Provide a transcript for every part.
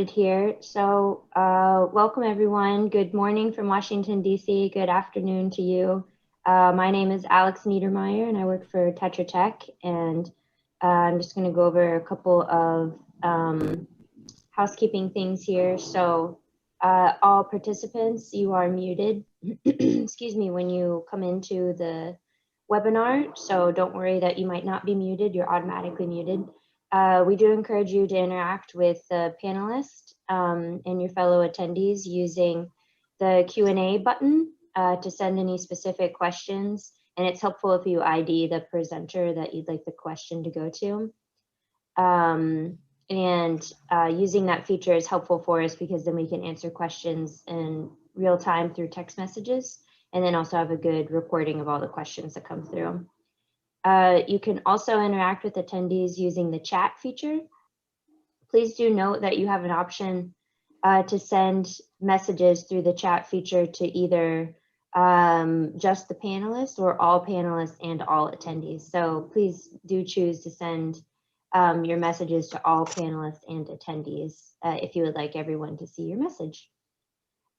Here. So welcome everyone. Good morning from Washington, D.C. Good afternoon to you. My name is Alex Niedermeyer and I work for Tetra Tech, and I'm just going to go over a couple of housekeeping things here. So all participants, you are muted, excuse me, when you come into the webinar. So don't worry that you might not be muted, you're automatically muted. We do encourage you to interact with the panelists and your fellow attendees using the Q&A button to send any specific questions. And it's helpful if you ID the presenter that you'd like the question to go to. Using that feature is helpful for us because then we can answer questions in real time through text messages, and then also have a good recording of all the questions that come through. You can also interact with attendees using the chat feature. Please do note that you have an option to send messages through the chat feature to either just the panelists or all panelists and all attendees. So please do choose to send your messages to all panelists and attendees if you would like everyone to see your message.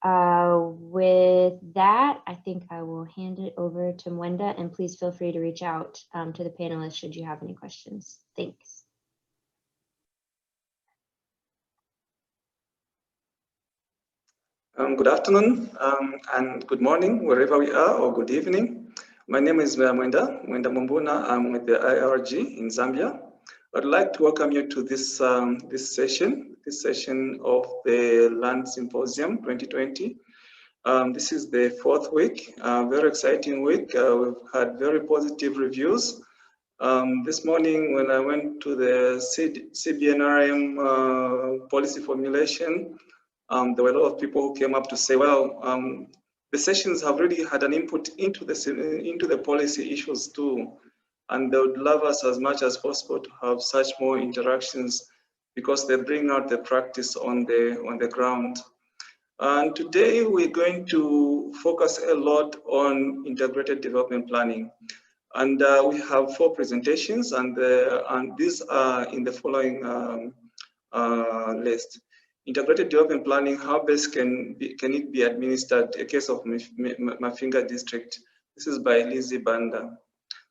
With that, I think I will hand it over to Mwenda, and please feel free to reach out to the panelists should you have any questions. Thanks. Good afternoon and good morning, wherever we are, or good evening. My name is Mwenda Mumbuna. I'm with the ILRG in Zambia. I'd like to welcome you to this session of the Land Symposium 2020. This is the fourth week, very exciting week. We've had very positive reviews. This morning when I went to the CBNRM policy formulation, there were a lot of people who came up to say, well, the sessions have really had an input into the policy issues too. And they would love us as much as possible to have such more interactions because they bring out the practice on the ground. And today we're going to focus a lot on integrated development planning. And we have 4 presentations, and these are in the following list. Integrated development planning, how best can it be administered? A case of Mafinga district. This is by Lizzie Banda.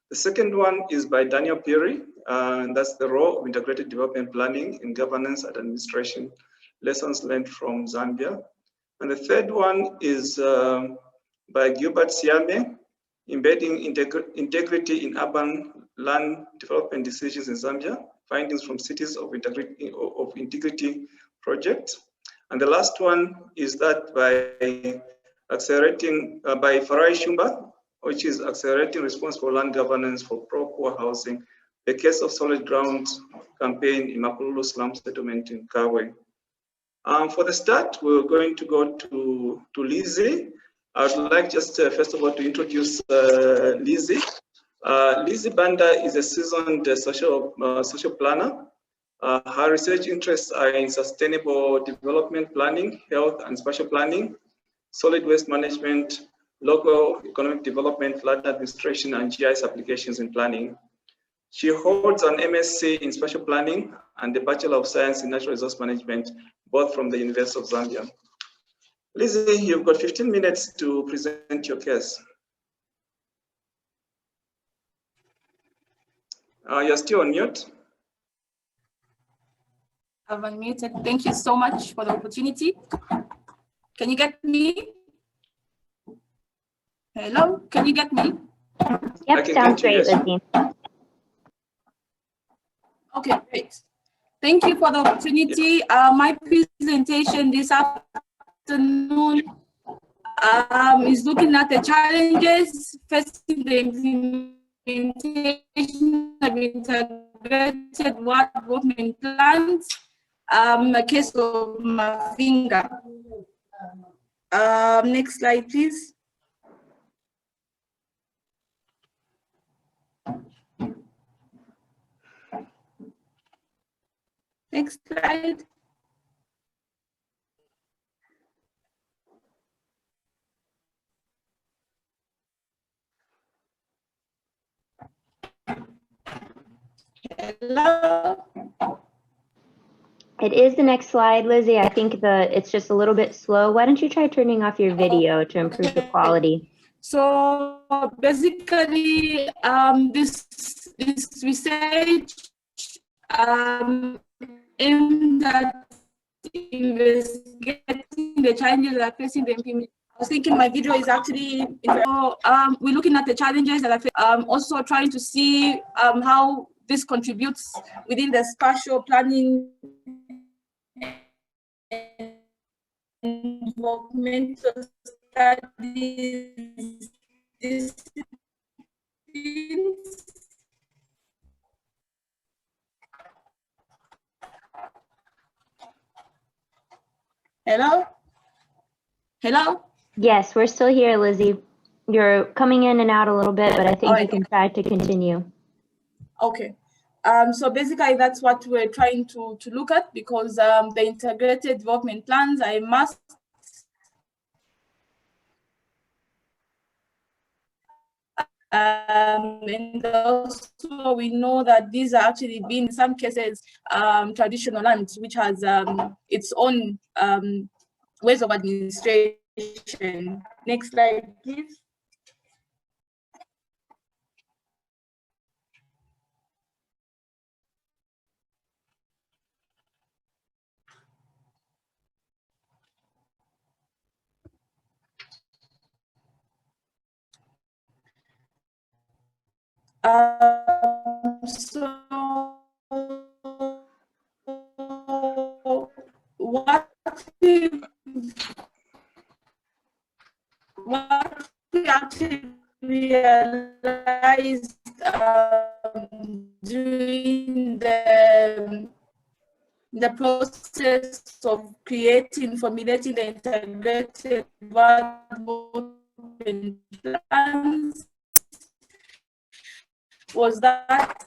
The second one is by Daniel Piri, and that's the role of integrated development planning in governance and administration, lessons learned from Zambia. And the third one is by Gilbert Siame, embedding integrity in urban land development decisions in Zambia, findings from cities of integrity project. And the last one is that by Farai Shumba, which is accelerating response for land governance for pro-poor housing, the case of solid ground campaign in Makululu slum settlement in Kawe. For the start, we're going to go to Lizzie. I'd like just first of all to introduce Lizzie. Lizzie Banda is a seasoned social planner. Her research interests are in sustainable development planning, health and spatial planning, solid waste management, local economic development, land administration, and GIS applications in planning. She holds an MSc in spatial planning and the Bachelor of Science in Natural Resource Management, both from the University of Zambia. Lizzie, you've got 15 minutes to present your case. You're still on mute. I've unmuted. Thank you so much for the opportunity. Can you get me? Hello, can you get me? Yep, sounds great, Lizzie. Okay, great. Thank you for the opportunity. My presentation this afternoon is looking at the challenges facing the implementation of integrated water development plans. A case of Mafinga. Next slide, please. Next slide. Hello. It is the next slide, Lizzie. I think it's just a little bit slow. Why don't you try turning off your video to improve the quality? So basically, this research aimed at investigating the challenges that are facing the implementation. I was thinking my video is actually, so, we're looking at the challenges that are also trying to see how this contributes within the spatial planning environmental studies disciplines. Hello? Hello? Yes, we're still here, Lizzie. You're coming in and out a little bit, but I think you can try to continue. Okay. So basically, that's what we're trying to look at, because the integrated development plans, I must and also we know that these are actually been in some cases traditional land, which has its own ways of administration. Next slide, please. So what we actually realized during the process of formulating the integrated development plans was that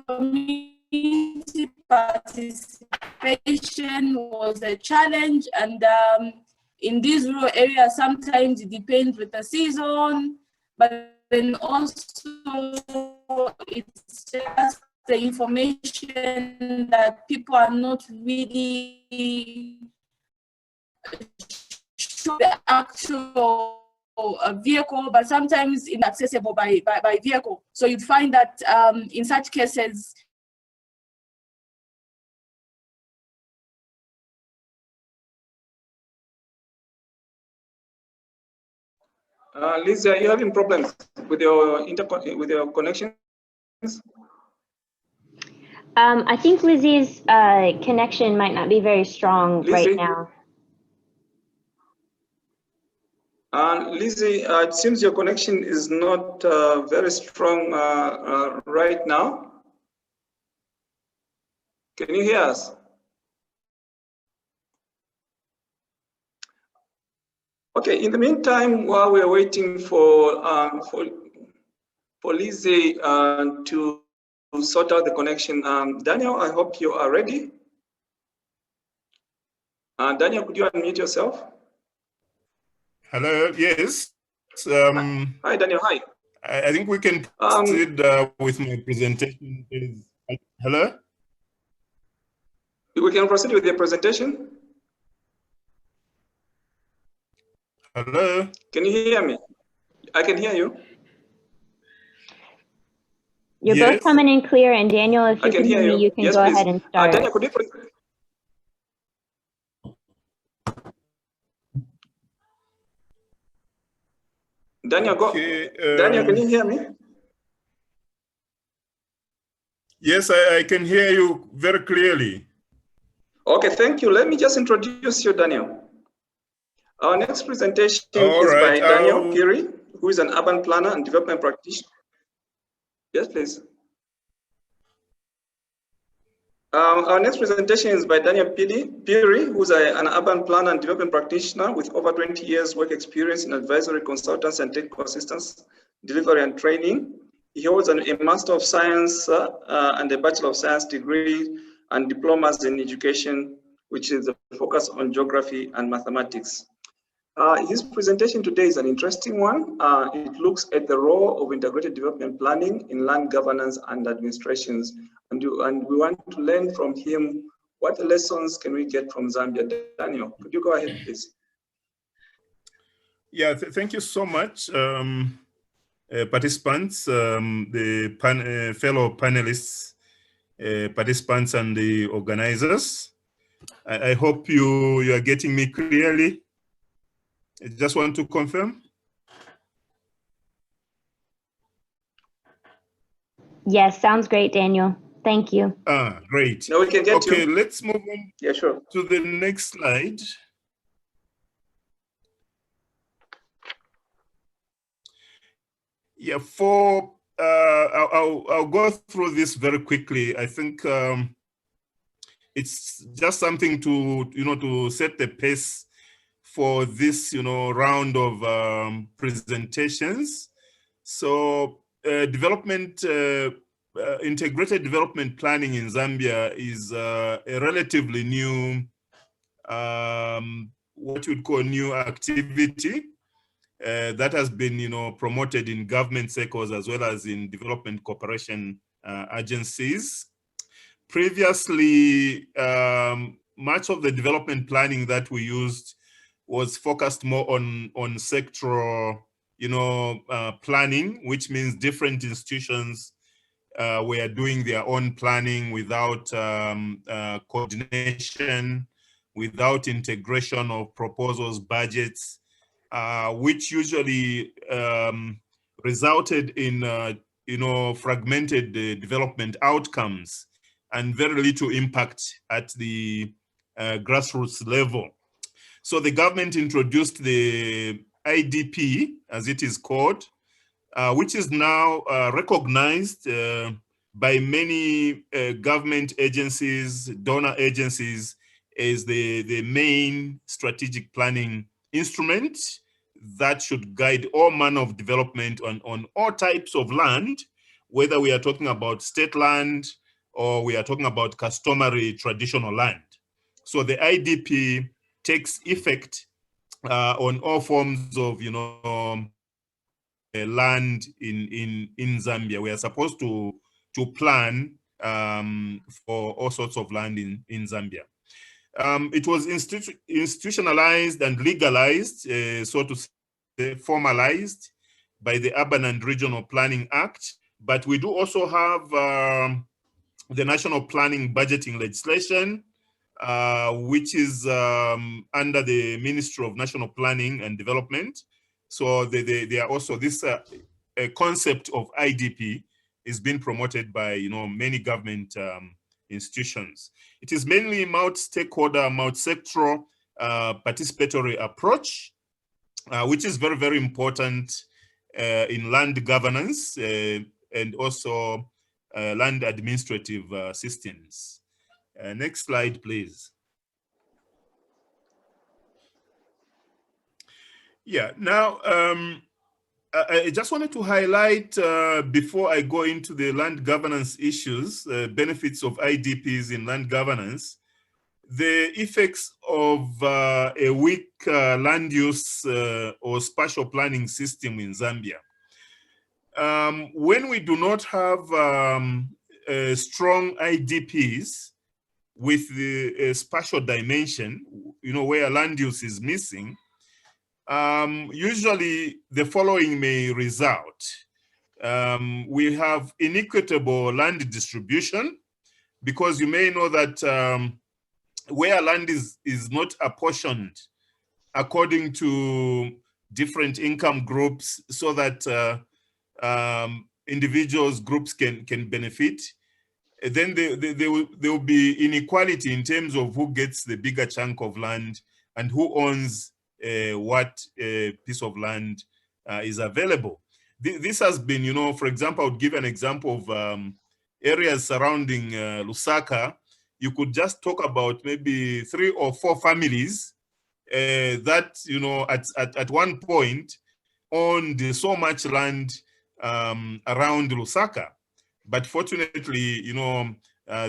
community participation was a challenge, and in these rural areas, sometimes it depends with the season, but then also it's just the information that people are not really sure the actual vehicle, but sometimes inaccessible by vehicle. So you'd find that in such cases, Lizzie, are you having problems with your connections? I think Lizzie's connection might not be very strong right now. Lizzie, it seems your connection is not very strong right now. Can you hear us? Okay, in the meantime, while we're waiting for Lizzie to sort out the connection, Daniel, I hope you are ready. Daniel, could you unmute yourself? Hello, yes. Hi, Daniel, hi. I think we can proceed with my presentation. Hello? We can proceed with the presentation. Hello? Can you hear me? I can hear you. You're both coming in clear, and Daniel, if you can hear me, you can go ahead and start. Daniel, could you Daniel, go. Daniel, can you hear me? Yes, I can hear you very clearly. Okay, thank you. Let me just introduce you, Daniel. Our next presentation is by Daniel Piri, who is an urban planner and development practitioner. Yes, please. Our next presentation is by Daniel Piri, who's an urban planner and development practitioner with over 20 years work experience in advisory consultants and technical assistance, delivery and training. He holds a Master of Science and a Bachelor of Science degree and diplomas in education, which is a focus on geography and mathematics. His presentation today is an interesting one. It looks at the role of integrated development planning in land governance and administrations. And we want to learn from him what lessons can we get from Zambia. Daniel, could you go ahead, please? Yeah, thank you so much, participants, the fellow panelists, participants and the organizers. I hope you are getting me clearly. I just want to confirm. Yes, sounds great, Daniel. Thank you. Great. Now we can get okay, you. Let's move on to the next slide. Yeah, I'll go through this very quickly. I think it's just something to, to set the pace for this, round of presentations. So integrated development planning in Zambia is a relatively new, what you'd call new activity that has been, promoted in government circles as well as in development cooperation agencies. Previously, much of the development planning that we used was focused more on sectoral, planning, which means different institutions were doing their own planning without coordination, without integration of proposals, budgets, which usually resulted in, fragmented development outcomes and very little impact at the grassroots level. So the government introduced the IDP, as it is called, which is now recognized by many government agencies, donor agencies, as the main strategic planning instrument that should guide all manner of development on all types of land, whether we are talking about state land or we are talking about customary traditional land. So the IDP takes effect on all forms of, land in Zambia. We are supposed to plan for all sorts of land in Zambia. It was institutionalized and legalized, so to say, formalized by the Urban and Regional Planning Act. But we do also have the National Planning Budgeting Legislation, which is under the Ministry of National Planning and Development. So they are also, this a concept of IDP is being promoted by many government institutions. It is mainly multi-stakeholder, multi-sectoral participatory approach, which is very, very important in land governance and also land administrative systems. Next slide, please. Yeah, now I just wanted to highlight before I go into the land governance issues, benefits of IDPs in land governance, the effects of a weak land use or spatial planning system in Zambia. When we do not have strong IDPs with the spatial dimension, where land use is missing, usually the following may result. We have inequitable land distribution, because you may know that where land is not apportioned according to different income groups so that individuals, groups can benefit, then there will be inequality in terms of who gets the bigger chunk of land and who owns what piece of land is available. This has been, for example, I would give an example of areas surrounding Lusaka. You could just talk about maybe 3 or 4 families that, at one point owned so much land around Lusaka. But fortunately,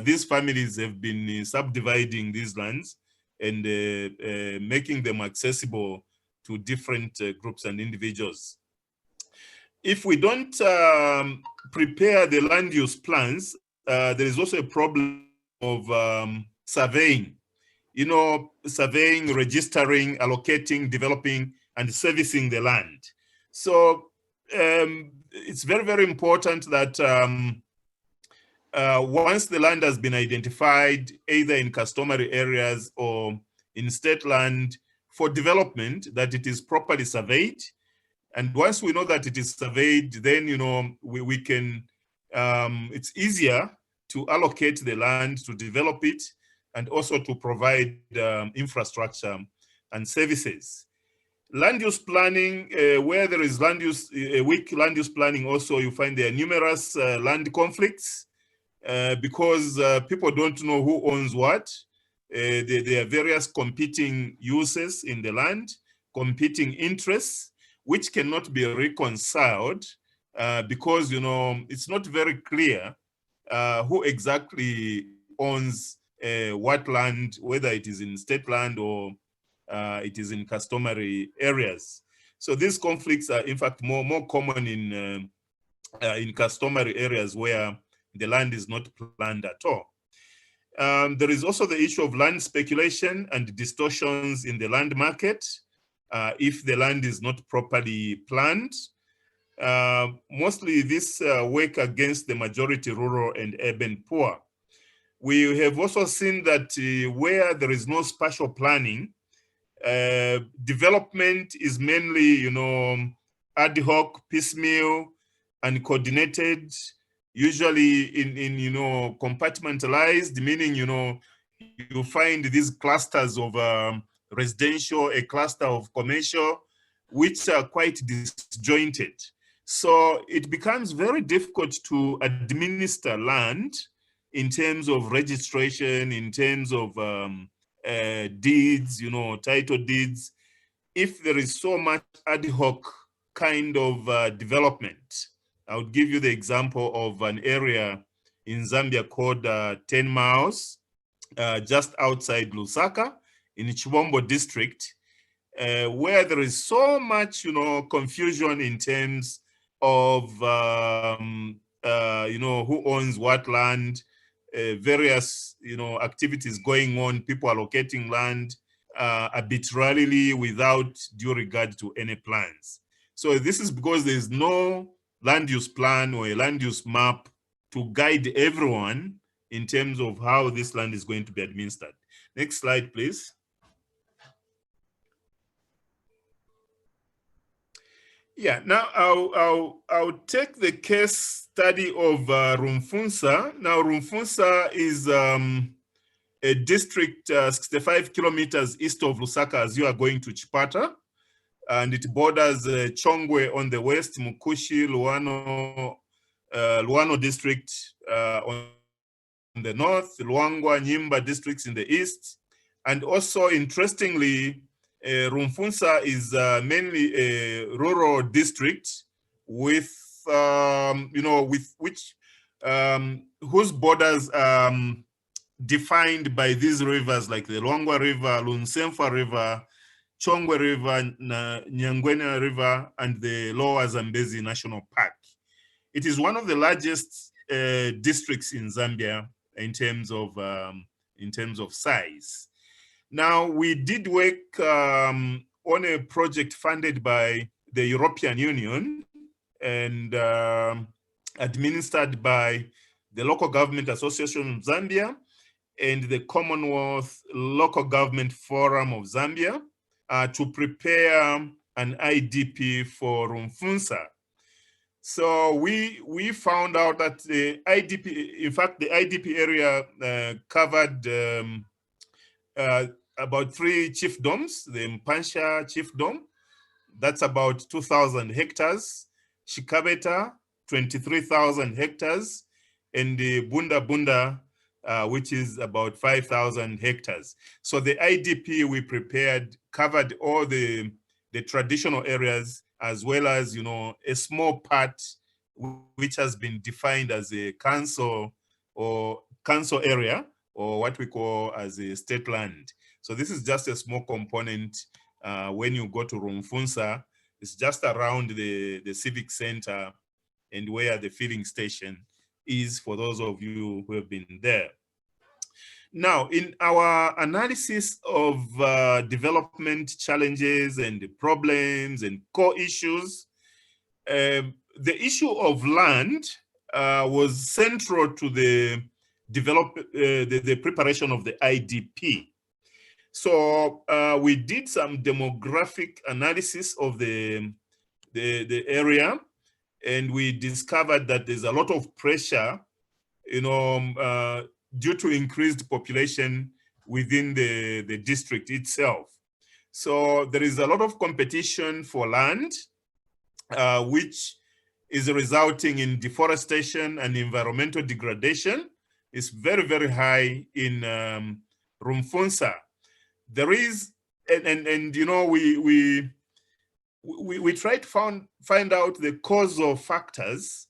these families have been subdividing these lands and making them accessible to different groups and individuals. If we don't prepare the land use plans, there is also a problem of surveying. You know, surveying, registering, allocating, developing, and servicing the land. So it's very, very important that once the land has been identified, either in customary areas or in state land for development, that it is properly surveyed. And once we know that it is surveyed, then, you know, we can, it's easier to allocate the land, to develop it, and also to provide infrastructure and services. Land use planning, where there is land use, weak land use planning, also you find there are numerous land conflicts because people don't know who owns what. There are various competing uses in the land, competing interests, which cannot be reconciled because, you know, it's not very clear who exactly owns what land, whether it is in state land or it is in customary areas. So these conflicts are in fact more common in customary areas where the land is not planned at all. There is also the issue of land speculation and distortions in the land market if the land is not properly planned. Mostly this work against the majority rural and urban poor. We have also seen that where there is no spatial planning, development is mainly, you know, ad hoc, piecemeal, and coordinated, usually in you know, compartmentalized, meaning, you know, you find these clusters of residential, a cluster of commercial, which are quite disjointed. So it becomes very difficult to administer land in terms of registration, in terms of deeds, you know, title deeds, if there is so much ad hoc kind of development. I would give you the example of an area in Zambia called 10 Miles, just outside Lusaka in Chibombo district, where there is so much, you know, confusion in terms of, you know, who owns what land, various, you know, activities going on, people allocating land arbitrarily without due regard to any plans. So this is because there is no land use plan or a land use map to guide everyone in terms of how this land is going to be administered. Next slide, please. Yeah, now I'll take the case study of Rumfunsa. Now Rumfunsa is a district 65 kilometers east of Lusaka as you are going to Chipata, and it borders Chongwe on the west, Mukushi, Luano district on the north, Luangwa, Nyimba districts in the east, and also interestingly, Rumfunsa is mainly a rural district with, you know, with which, whose borders defined by these rivers like the Luangwa River, Lunsemfa River, Chongwe River, Nyangwena River, and the Lower Zambezi National Park. It is one of the largest districts in Zambia in terms of size. Now, we did work on a project funded by the European Union and administered by the Local Government Association of Zambia and the Commonwealth Local Government Forum of Zambia to prepare an IDP for Rumfunsa. So we found out that the IDP, in fact, the IDP area covered about 3 chiefdoms, the Mpansha chiefdom, that's about 2,000 hectares, Shikabeta, 23,000 hectares, and the Bunda, which is about 5,000 hectares. So the IDP we prepared covered all the traditional areas, as well as, you know, a small part which has been defined as a council area, or what we call as a state land. So this is just a small component when you go to Rumfunsa. It's just around the civic center and where the filling station is, for those of you who have been there. Now, in our analysis of development challenges and problems and core issues, the issue of land was central to the preparation of the IDP. So we did some demographic analysis of the area, and we discovered that there's a lot of pressure, due to increased population within the district itself. So there is a lot of competition for land, which is resulting in deforestation and environmental degradation. It's very, very high in Rumfunsa. There is, we try to find out the causal factors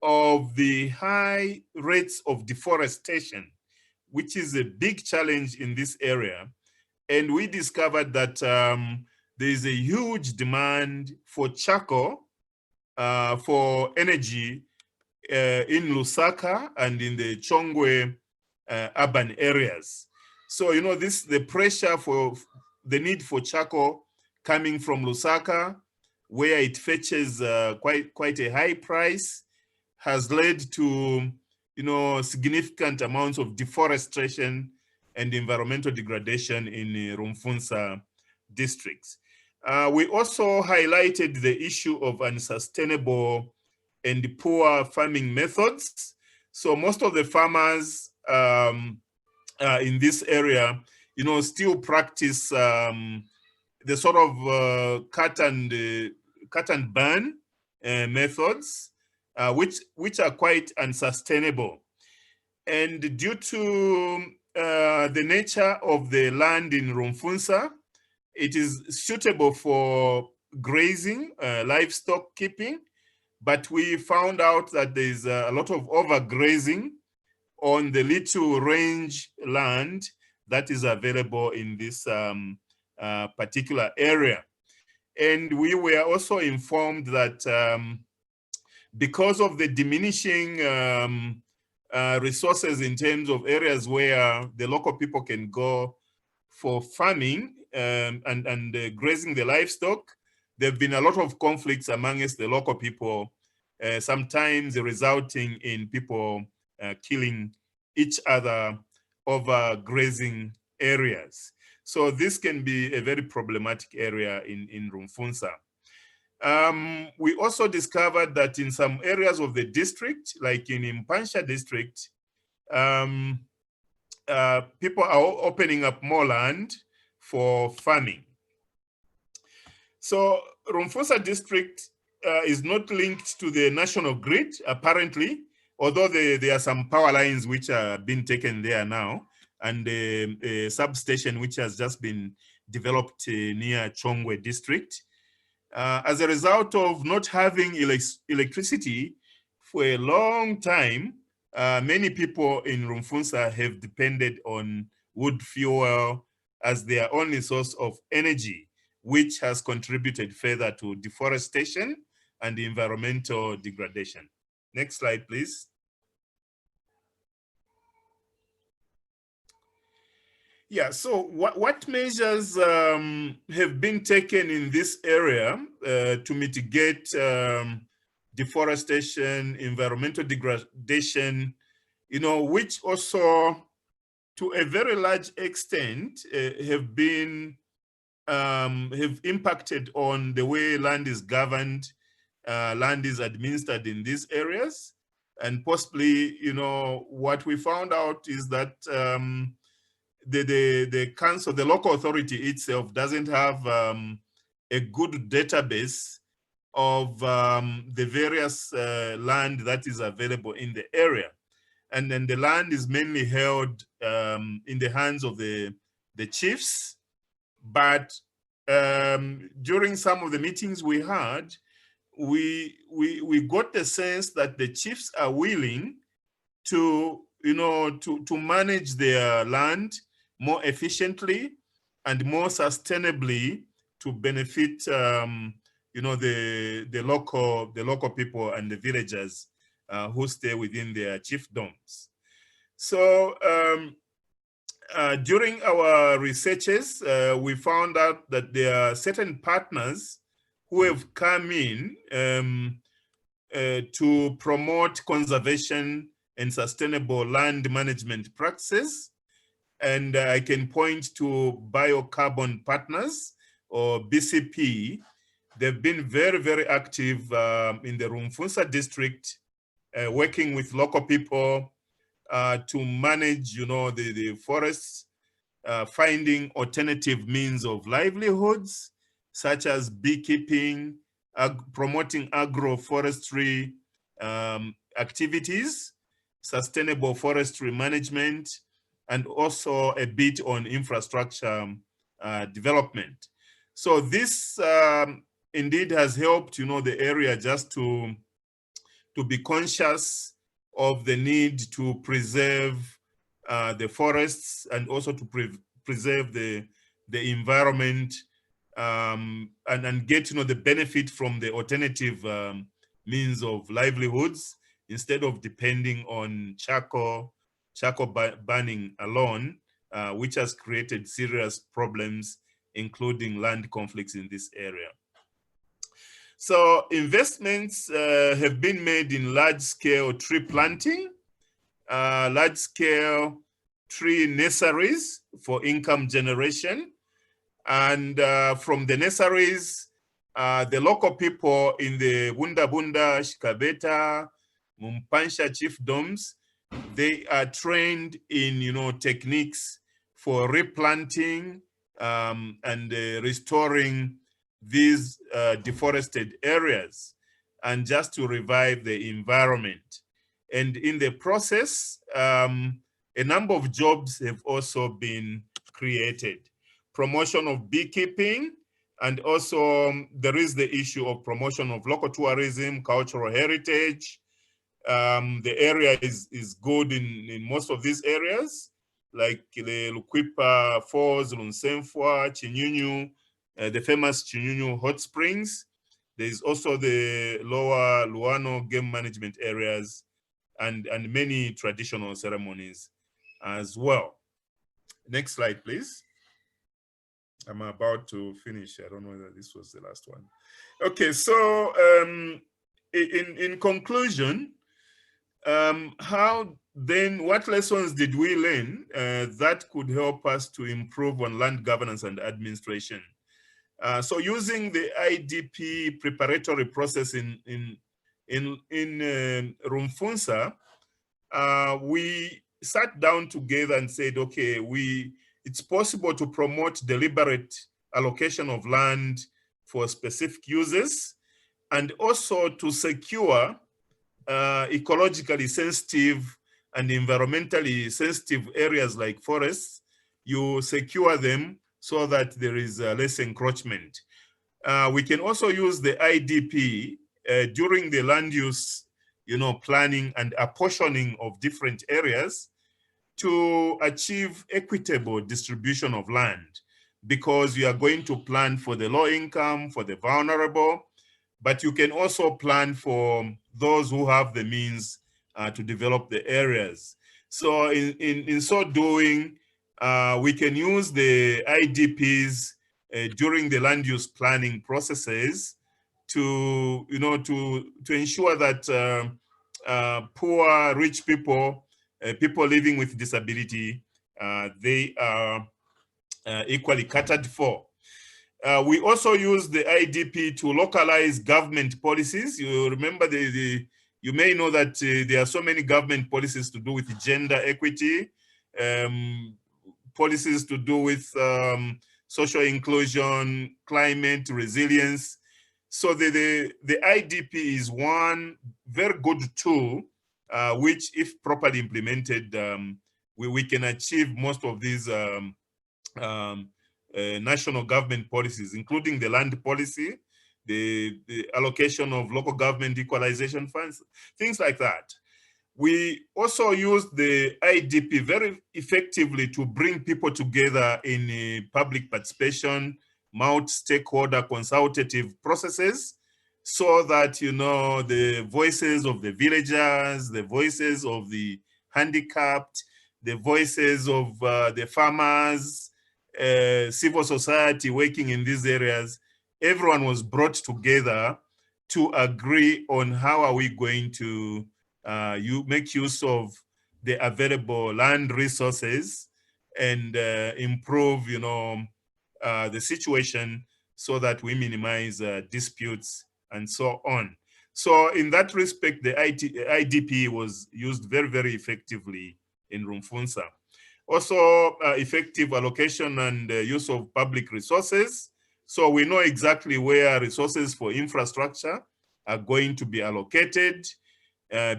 of the high rates of deforestation, which is a big challenge in this area. And we discovered that there is a huge demand for charcoal for energy in Lusaka and in the Chongwe urban areas. So, the pressure for the need for charcoal coming from Lusaka, where it fetches quite a high price, has led to, significant amounts of deforestation and environmental degradation in Rumfunsa districts. We also highlighted the issue of unsustainable and poor farming methods. So most of the farmers in this area, still practice the sort of cut and burn methods, which are quite unsustainable. And due to the nature of the land in Rumfunsa, it is suitable for grazing, livestock keeping, but we found out that there's a lot of overgrazing on the little range land that is available in this particular area. And we were also informed that because of the diminishing resources in terms of areas where the local people can go for farming and grazing the livestock, there have been a lot of conflicts amongst the local people, sometimes resulting in people killing each other over grazing areas. So this can be a very problematic area in Rumfunsa. We also discovered that in some areas of the district, like in Impansha district, people are opening up more land for farming. So Rumfunsa district is not linked to the national grid, apparently, although there are some power lines which are being taken there now, and a substation which has just been developed near Chongwe district. As a result of not having electricity for a long time, many people in Rumfunsa have depended on wood fuel as their only source of energy, which has contributed further to deforestation and environmental degradation. Next slide, please. Yeah, so what measures have been taken in this area to mitigate deforestation, environmental degradation, which also to a very large extent have impacted on the way land is governed, land is administered in these areas. And possibly, what we found out is that the council, the local authority itself doesn't have a good database of the various land that is available in the area. And then the land is mainly held in the hands of the chiefs. But during some of the meetings we had, we got the sense that the chiefs are willing to, to manage their land more efficiently and more sustainably to benefit, you know, the local people and the villagers who stay within their chiefdoms. So during our researches, we found out that there are certain partners who have come in to promote conservation and sustainable land management practices. And I can point to Biocarbon Partners, or BCP. They've been very, very active in the Rumfunsa district, working with local people to manage, you know, the forests, finding alternative means of livelihoods, such as beekeeping, promoting agroforestry activities, sustainable forestry management, and also a bit on infrastructure development. So this indeed has helped, you know, the area just to be conscious of the need to preserve the forests and also to preserve the environment, and get, you know, the benefit from the alternative means of livelihoods instead of depending on charcoal burning alone, which has created serious problems, including land conflicts in this area. So investments have been made in large-scale tree planting, large-scale tree nurseries for income generation. And from the nurseries, the local people in the Bunda, Shikabeta, Mumpansha chiefdoms, they are trained in, you know, techniques for replanting and restoring these deforested areas, and just to revive the environment. And in the process, a number of jobs have also been created. Promotion of beekeeping, and also there is the issue of promotion of local tourism, cultural heritage. The area is good in most of these areas, like the Luquipa Falls, Lunsemfwa, Chinyunyu, the famous Chinyunyu hot springs. There is also the lower Luano game management areas, and many traditional ceremonies as well. Next slide, please. I'm about to finish. I don't know whether this was the last one. Okay, so in conclusion, what lessons did we learn that could help us to improve on land governance and administration? So using the IDP preparatory process in Rumfunsa, we sat down together and said, okay, it's possible to promote deliberate allocation of land for specific uses, and also to secure ecologically sensitive and environmentally sensitive areas like forests. You secure them so that there is less encroachment. We can also use the IDP during the land use, you know, planning and apportioning of different areas to achieve equitable distribution of land, because you are going to plan for the low income, for the vulnerable, but you can also plan for those who have the means to develop the areas. So in so doing, we can use the IDPs during the land use planning processes to, you know, to ensure that poor, rich people, people living with disability, they are equally catered for. We also use the IDP to localize government policies. You remember you may know that there are so many government policies to do with gender equity, policies to do with social inclusion, climate resilience. So the IDP is one very good tool, which, if properly implemented, we can achieve most of these national government policies, including the land policy, the allocation of local government equalization funds, things like that. We also use the IDP very effectively to bring people together in public participation multi-stakeholder consultative processes, so that, you know, the voices of the villagers, the voices of the handicapped, the voices of the farmers, civil society working in these areas, everyone was brought together to agree on how are we going to make use of the available land resources and improve, you know, the situation so that we minimize disputes and so on. So in that respect, the IDP was used very, very effectively in Rumfunsa. Also, effective allocation and use of public resources. So we know exactly where resources for infrastructure are going to be allocated,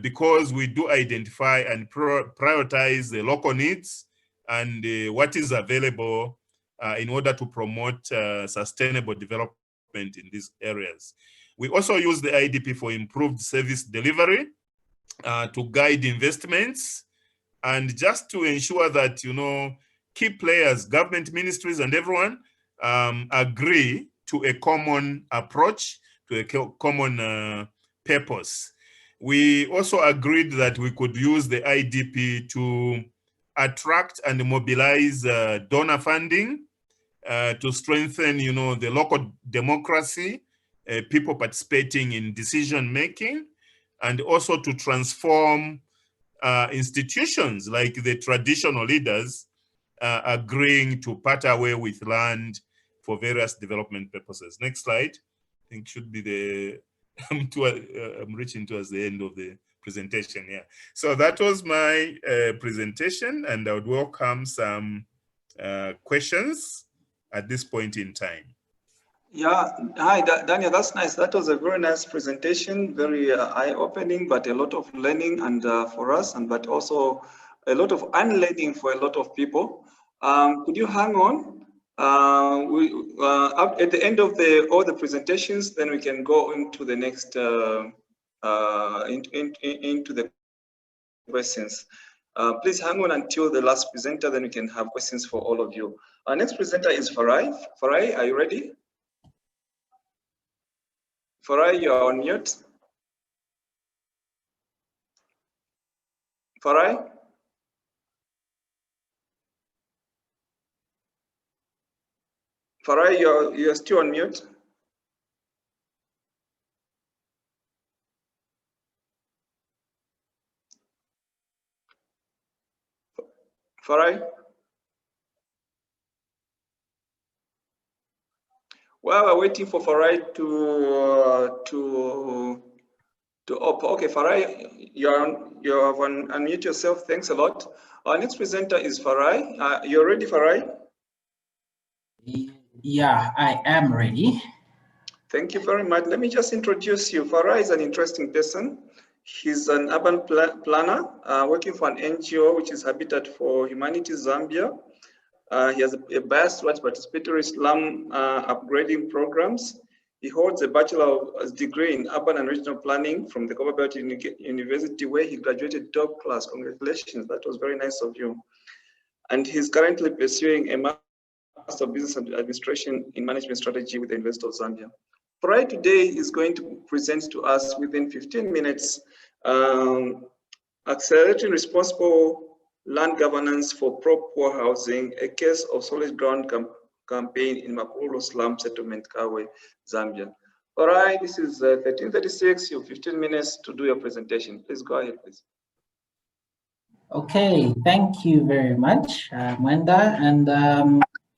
because we do identify and prioritize the local needs and what is available in order to promote sustainable development in these areas. We also use the IDP for improved service delivery to guide investments and just to ensure that, you know, key players, government ministries and everyone agree to a common approach, to a common purpose. We also agreed that we could use the IDP to attract and mobilize donor funding to strengthen, you know, the local democracy, people participating in decision making, and also to transform institutions like the traditional leaders agreeing to part away with land for various development purposes. Next slide. I think should be the, I'm reaching towards the end of the presentation. Yeah. So that was my presentation, and I would welcome some questions at this point in time. Yeah, hi, Daniel, that's nice. That was a very nice presentation, very eye-opening, but a lot of learning and for us, and but also a lot of unlearning for a lot of people. Could you hang on? At the end of all the presentations, then we can go into the next, into the questions. Please hang on until the last presenter, then we can have questions for all of you. Our next presenter is Farai. Farai, are you ready? Farai, you are on mute. Farai? Farai, you're still on mute. Farai? While we're waiting for Farai to open. Okay, Farai, you have unmute yourself. Thanks a lot. Our next presenter is Farai. You're ready, Farai? Yeah, I am ready. Thank you very much. Let me just introduce you. Farai is an interesting person. He's an urban planner working for an NGO, which is Habitat for Humanity Zambia. He has a bias towards participatory slum upgrading programs. He holds a bachelor's degree in urban and regional planning from the Copperbelt University, where he graduated top class. Congratulations, that was very nice of you. And he's currently pursuing a Master of Business Administration in Management Strategy with the University of Zambia. Farai today is going to present to us within 15 minutes, accelerating responsible land governance for pro-poor housing, a case of solid ground campaign in Makululu slum settlement, Kawe, Zambia. All right, this is 1336. You have 15 minutes to do your presentation. Please go ahead, please. Okay, thank you very much, Mwenda, and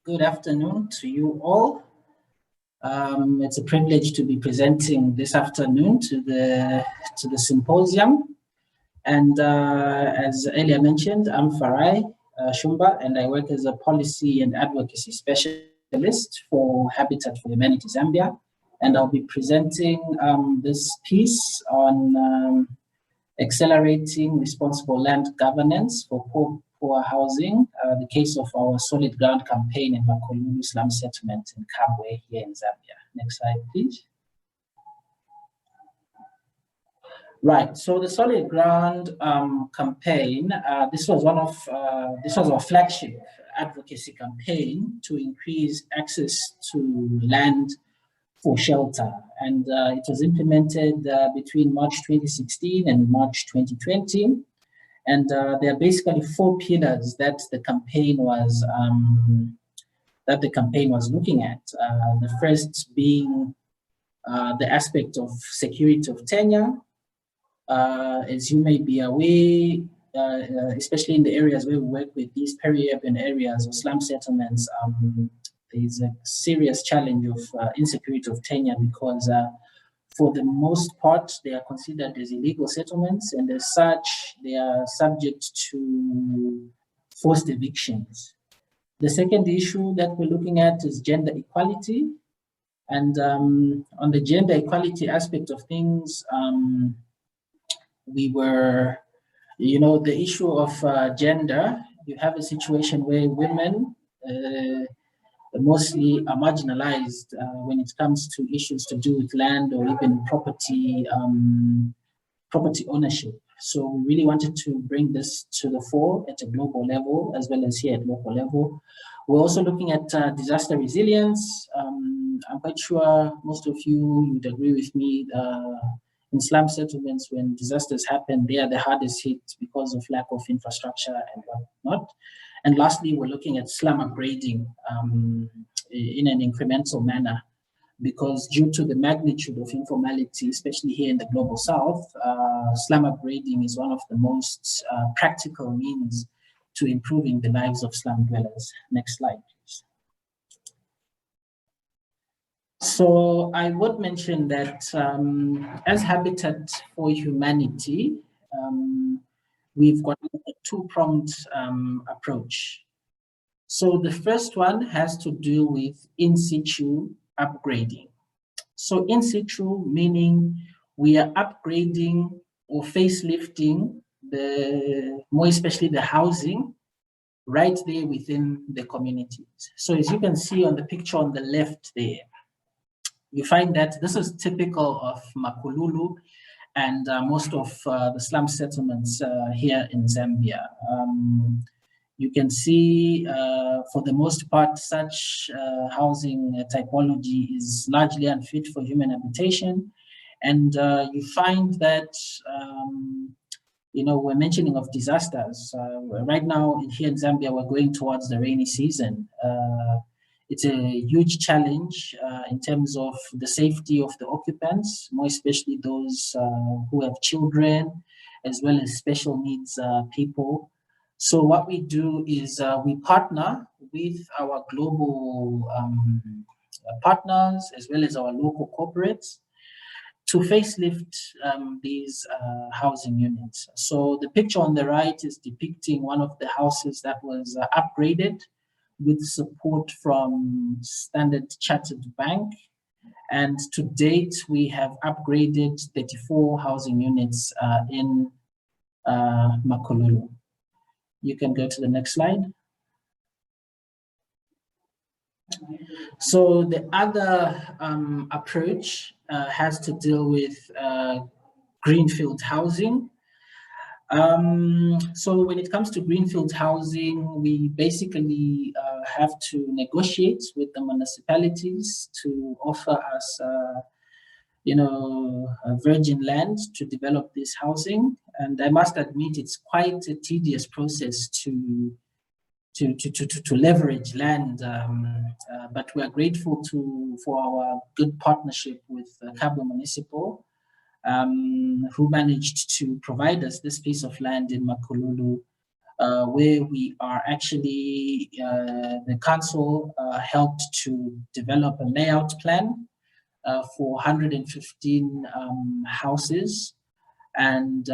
good afternoon to you all. It's a privilege to be presenting this afternoon to the symposium. And as earlier mentioned, I'm Farai Shumba, and I work as a policy and advocacy specialist for Habitat for Humanity Zambia. And I'll be presenting this piece on accelerating responsible land governance for poor housing, the case of our solid ground campaign in Makululu slum settlement in Kabwe here in Zambia. Next slide, please. Right, so the solid ground campaign, this was our flagship advocacy campaign to increase access to land for shelter. And it was implemented between March 2016 and March 2020. And there are basically 4 pillars that the campaign was looking at. The first being the aspect of security of tenure. As you may be aware, especially in the areas where we work with these peri-urban areas or slum settlements, there's a serious challenge of insecurity of tenure because for the most part, they are considered as illegal settlements, and as such, they are subject to forced evictions. The second issue that we're looking at is gender equality. And on the gender equality aspect of things, we were, the issue of gender, you have a situation where women mostly are marginalized when it comes to issues to do with land or even property ownership. So we really wanted to bring this to the fore at a global level as well as here at local level. We're also looking at disaster resilience. I'm quite sure most of you would agree with me. In slum settlements, when disasters happen, they are the hardest hit because of lack of infrastructure and whatnot. And lastly, we're looking at slum upgrading in an incremental manner, because due to the magnitude of informality, especially here in the Global South, slum upgrading is one of the most practical means to improving the lives of slum dwellers. Next slide, please. So I would mention that as Habitat for Humanity, we've got a two-pronged approach. So the first one has to do with in situ upgrading. So in situ meaning we are upgrading or facelifting more especially the housing right there within the communities. So as you can see on the picture on the left there, you find that this is typical of Makululu and most of the slum settlements here in Zambia. You can see, for the most part, such housing typology is largely unfit for human habitation. And you find that, we're mentioning of disasters. Right now here in Zambia, we're going towards the rainy season. It's a huge challenge in terms of the safety of the occupants, more especially those who have children, as well as special needs people. So what we do is we partner with our global partners, as well as our local corporates, to facelift these housing units. So the picture on the right is depicting one of the houses that was upgraded with support from Standard Chartered Bank. And to date, we have upgraded 34 housing units in Makululu. You can go to the next slide. So the other approach has to deal with greenfield housing. So when it comes to greenfield housing, we basically have to negotiate with the municipalities to offer us, a virgin land to develop this housing. And I must admit, it's quite a tedious process to leverage land, but we are grateful for our good partnership with Cabo Municipal, who managed to provide us this piece of land in Makululu, where we are actually, the council helped to develop a layout plan for 115 houses. And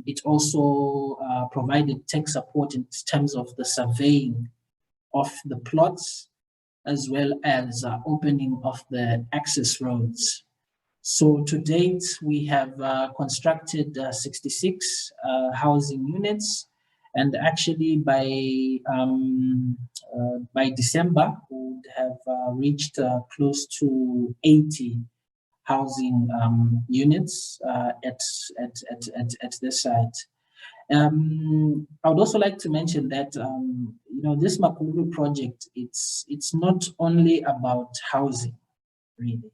it also provided tech support in terms of the surveying of the plots, as well as opening of the access roads. So to date, we have constructed 66 housing units, and actually by December, we would have reached close to 80 housing units at this site. I would also like to mention that this Makululu project, it's not only about housing, really.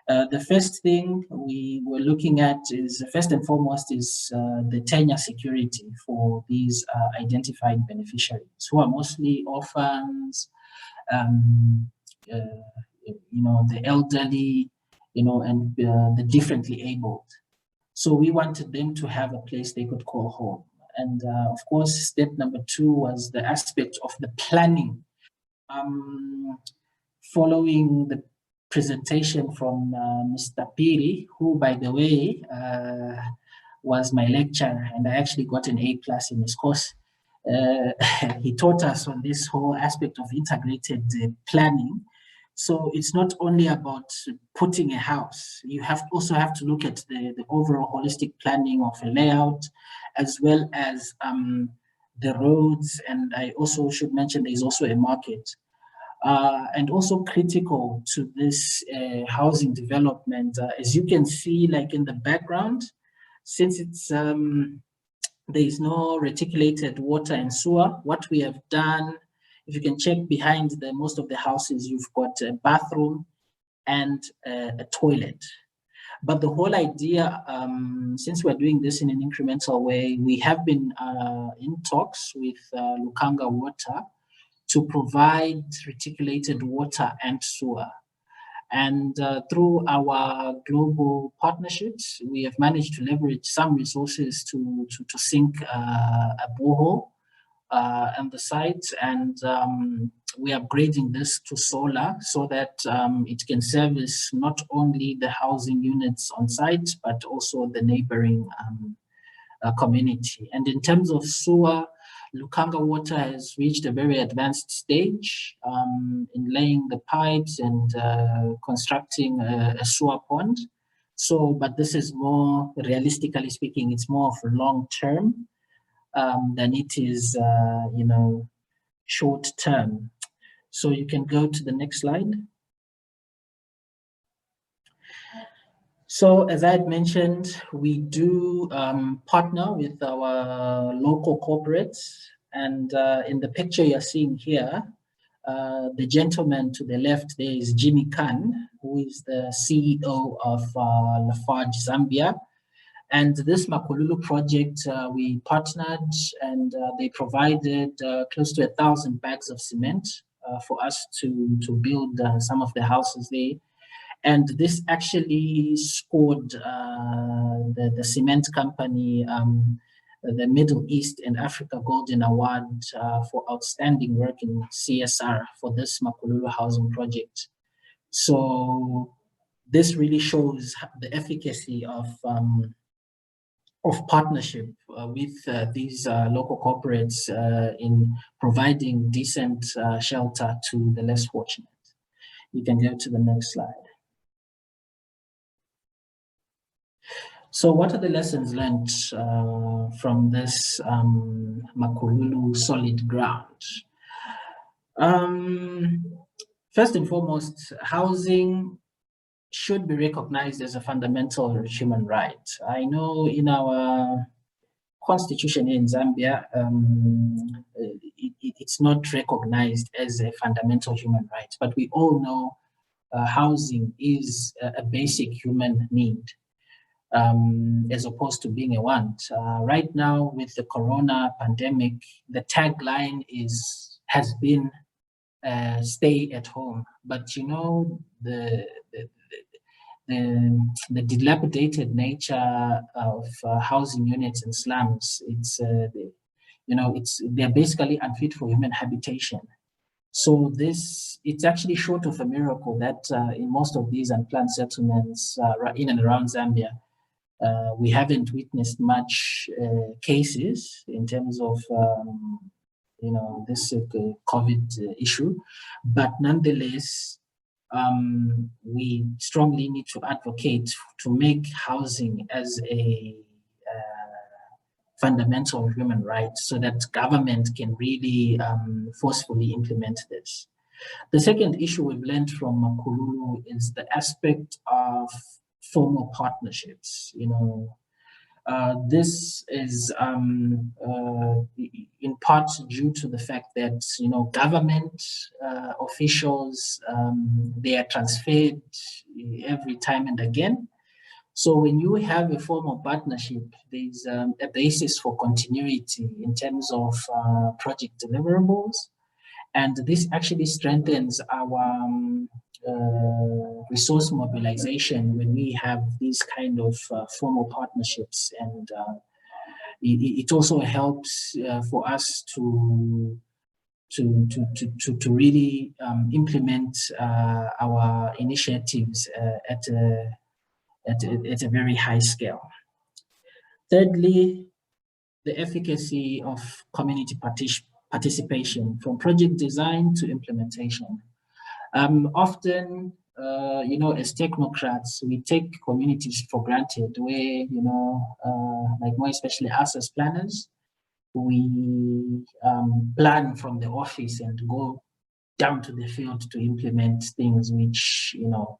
The first thing we were looking at is, first and foremost, is the tenure security for these identified beneficiaries, who are mostly orphans, the elderly, and the differently abled. So we wanted them to have a place they could call home. And of course, step number 2 was the aspect of the planning. Following the presentation from Mr. Piri, who, by the way, was my lecturer, and I actually got an A+ in his course. He taught us on this whole aspect of integrated planning. So it's not only about putting a house. You also have to look at the overall holistic planning of a layout, as well as the roads. And I also should mention there's also a market. And also critical to this housing development, as you can see, like in the background, since it's there is no reticulated water and sewer, what we have done, if you can check behind most of the houses, you've got a bathroom and a toilet. But the whole idea, since we're doing this in an incremental way, we have been in talks with Lukanga Water to provide reticulated water and sewer. And through our global partnerships, we have managed to leverage some resources to sink a borehole on the site, and we're upgrading this to solar so that it can service not only the housing units on site, but also the neighboring community. And in terms of sewer, Lukanga Water has reached a very advanced stage in laying the pipes and constructing a sewer pond. So, but this is more, realistically speaking, it's more of a long term than it is, short term. So you can go to the next slide. So as I had mentioned, we do partner with our local corporates, and in the picture you're seeing here, the gentleman to the left there is Jimmy Khan, who is the CEO of Lafarge Zambia. And this Makululu project, we partnered, and they provided close to 1,000 bags of cement for us to build some of the houses there. And this actually scored the cement company the Middle East and Africa Golden Award for outstanding work in CSR for this Makululu housing project. So this really shows the efficacy of partnership with these local corporates in providing decent shelter to the less fortunate. You can go to the next slide. So what are the lessons learned from this Makululu solid ground? First and foremost, housing should be recognized as a fundamental human right. I know in our constitution in Zambia, it's not recognized as a fundamental human right, but we all know housing is a basic human need. As opposed to being a want. Right now, with the corona pandemic, the tagline has been stay at home. But the dilapidated nature of housing units in slums, they're basically unfit for human habitation. So it's actually short of a miracle that in most of these unplanned settlements in and around Zambia, we haven't witnessed much cases in terms of this COVID issue, but nonetheless, we strongly need to advocate to make housing as a fundamental human right, so that government can really forcefully implement this. The second issue we've learned from Makululu is the aspect of formal partnerships. This is in part due to the fact that, you know, government officials, they are transferred every time and again. So when you have a formal partnership, there's a basis for continuity in terms of project deliverables. And this actually strengthens our resource mobilization when we have these kind of formal partnerships. And it also helps for us to really implement our initiatives at a very high scale. Thirdly, the efficacy of community participation from project design to implementation. Often, you know, as technocrats, we take communities for granted where, you know, like more especially us as planners, we plan from the office and go down to the field to implement things which, you know,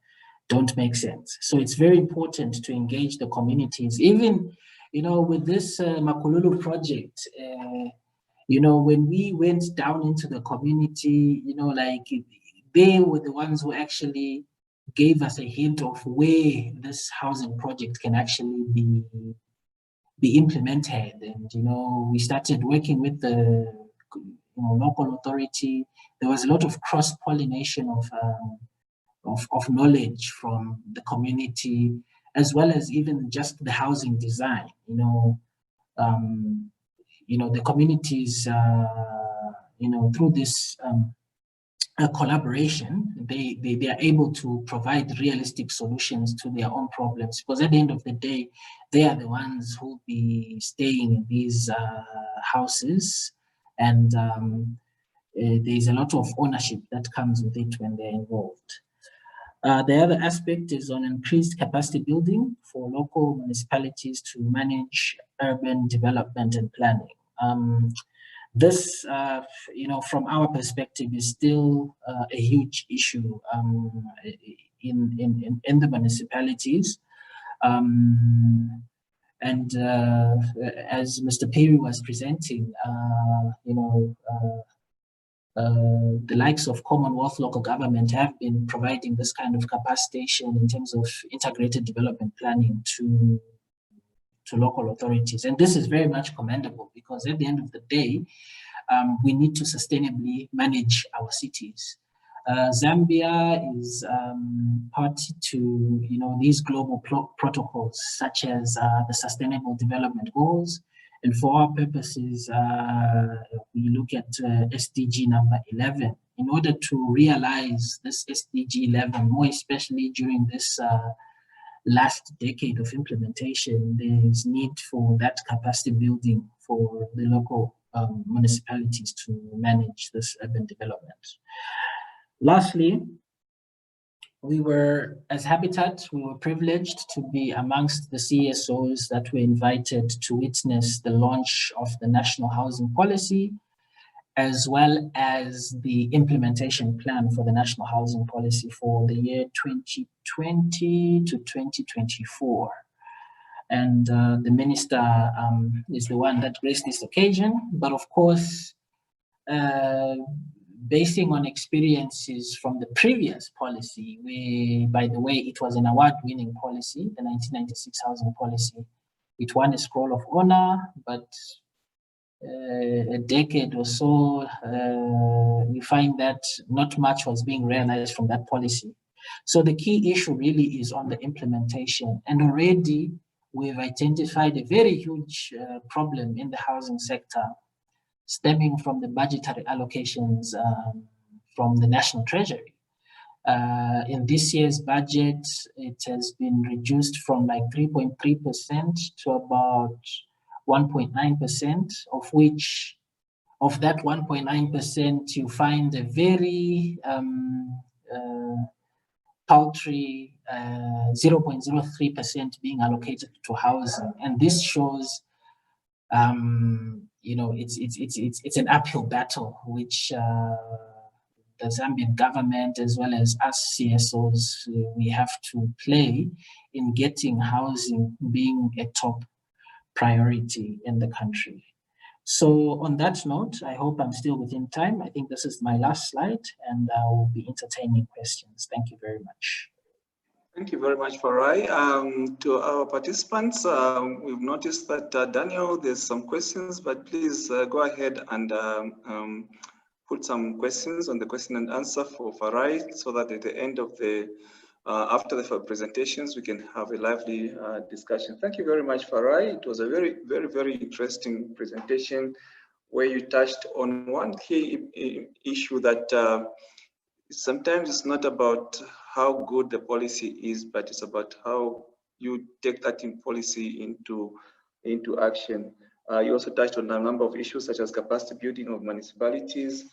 don't make sense. So it's very important to engage the communities. Even, you know, with this Makululu project, you know, when we went down into the community, you know, like they were the ones who actually gave us a hint of where this housing project can actually be implemented. And, you know, we started working with the, you know, local authority. There was a lot of cross-pollination of knowledge from the community, as well as even just the housing design. You know, the communities, you know, through this collaboration, they are able to provide realistic solutions to their own problems, because at the end of the day, they are the ones who will be staying in these houses, and there's a lot of ownership that comes with it when they're involved. The other aspect is on increased capacity building for local municipalities to manage urban development and planning. This, you know, from our perspective, is still a huge issue in the municipalities. And as Mr. Perry was presenting, you know, the likes of Commonwealth local government have been providing this kind of capacitation in terms of integrated development planning to local authorities. And this is very much commendable, because at the end of the day, we need to sustainably manage our cities. Zambia is party to, you know, these global protocols, such as the Sustainable Development Goals. And for our purposes, we look at SDG number 11. In order to realize this SDG 11, more especially during this last decade of implementation, there's need for that capacity building for the local municipalities to manage this urban development. Lastly, we were, as Habitat, we were privileged to be amongst the CSOs that were invited to witness the launch of the National Housing Policy, as well as the implementation plan for the National Housing Policy for the year 2020 to 2024. And the minister is the one that graced this occasion, but of course, basing on experiences from the previous policy, where, by the way, it was an award-winning policy, the 1996 housing policy. It won a scroll of honor, but a decade or so, we find that not much was being realized from that policy. So the key issue really is on the implementation. And already we've identified a very huge problem in the housing sector, stemming from the budgetary allocations from the National Treasury. In this year's budget, it has been reduced from like 3.3% to about 1.9%, of which, of that 1.9%, you find a very paltry 0.03% being allocated to housing. And this shows you know, it's an uphill battle, which the Zambian government, as well as us CSOs, we have to play in getting housing being a top priority in the country. So on that note, I hope I'm still within time. I think this is my last slide, and I will be entertaining questions. Thank you very much. Thank you very much, Farai. To our participants, we've noticed that, Daniel, there's some questions, but please go ahead and put some questions on the question and answer for Farai, so that at the end of the, after the presentations, we can have a lively discussion. Thank you very much, Farai. It was a very, very, very interesting presentation where you touched on one key issue that sometimes it's not about how good the policy is, but it's about how you take that in policy into action. You also touched on a number of issues such as capacity building of municipalities,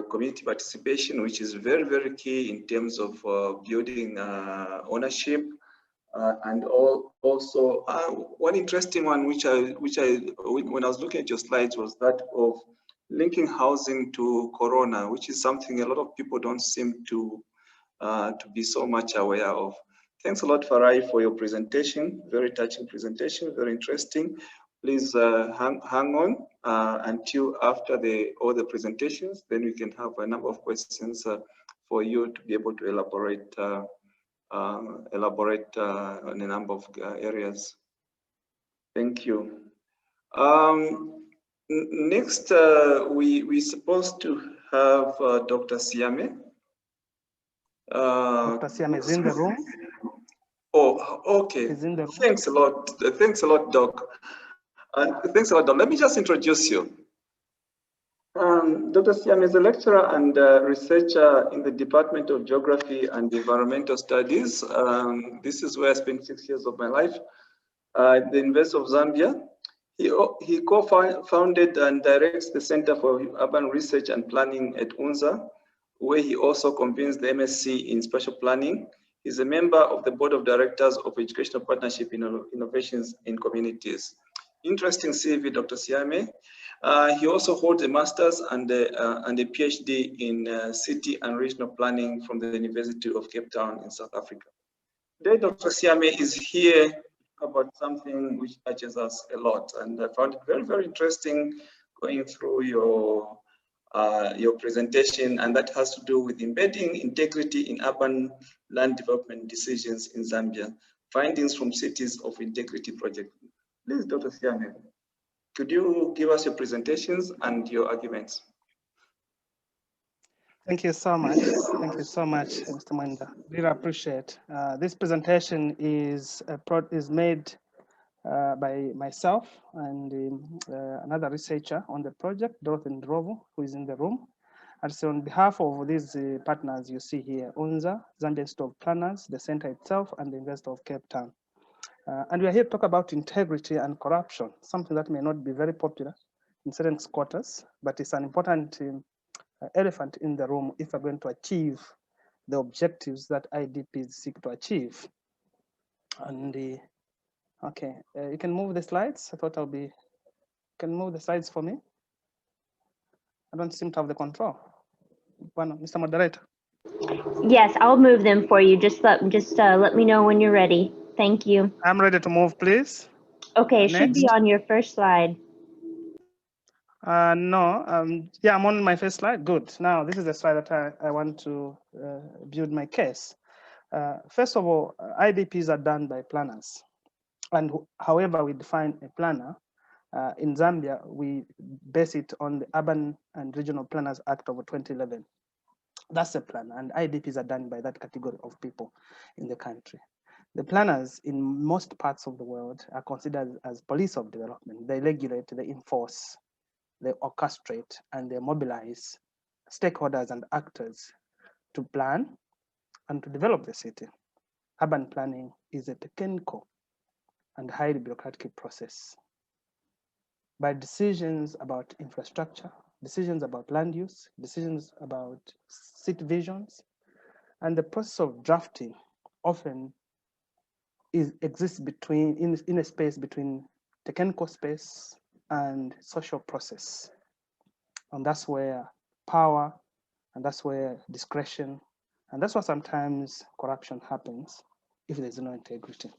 community participation, which is very, very key in terms of building ownership. And also one interesting one, which when I was looking at your slides, was that of linking housing to Corona, which is something a lot of people don't seem to be so much aware of. Thanks a lot, Farai, for your presentation. Very touching presentation, very interesting. Please hang on until after all the presentations, then we can have a number of questions for you to be able to elaborate on a number of areas. Thank you. Next, we're supposed to have Dr. Siame. Dr. Siame is in the room. Oh, okay. He's in the room. Thanks a lot. Thanks a lot, Doc. Thanks a lot, Doc. Let me just introduce you. Dr. Siame is a lecturer and researcher in the Department of Geography and Environmental Studies. This is where I spent 6 years of my life at the University of Zambia. He co-founded and directs the Center for Urban Research and Planning at UNZA, where he also convenes the MSc in Spatial Planning. He's a member of the Board of Directors of Educational Partnership Innovations in Communities. Interesting CV, Dr. Siame. He also holds a master's and a PhD in city and regional planning from the University of Cape Town in South Africa. Today, Dr. Siame is here about something which touches us a lot, and I found it very, very interesting going through your presentation, and that has to do with embedding integrity in urban land development decisions in Zambia, findings from Cities of Integrity project. Please, Dr. Siame, could you give us your presentations and your arguments? Thank you so much. Thank you so much, Mr. Mwenda. Really appreciate. This presentation is made by myself and another researcher on the project, Dorothy Ndrovu, who is in the room. And so on behalf of these partners you see here, UNZA, Zambia Institute of Planners, the center itself, and the University of Cape Town. And we are here to talk about integrity and corruption, something that may not be very popular in certain quarters, but it's an important elephant in the room if we're going to achieve the objectives that IDPs seek to achieve. And okay, you can move the slides. I thought can move the slides for me. I don't seem to have the control. Mr. Moderator. Yes, I'll move them for you. Just let me know when you're ready. Thank you. I'm ready to move, please. Okay, it should be on your first slide. No, yeah, I'm on my first slide. Good. Now, this is the slide that I want to build my case. First of all, IDPs are done by planners. And however we define a planner, in Zambia, we base it on the Urban and Regional Planners Act of 2011. That's a plan, and IDPs are done by that category of people in the country. The planners in most parts of the world are considered as police of development. They regulate, they enforce, they orchestrate, and they mobilize stakeholders and actors to plan and to develop the city. Urban planning is a technical and highly bureaucratic process. By decisions about infrastructure, decisions about land use, decisions about city visions, and the process of drafting often exists in a space between technical space and social process. And that's where power, and that's where discretion, and that's where sometimes corruption happens if there's no integrity.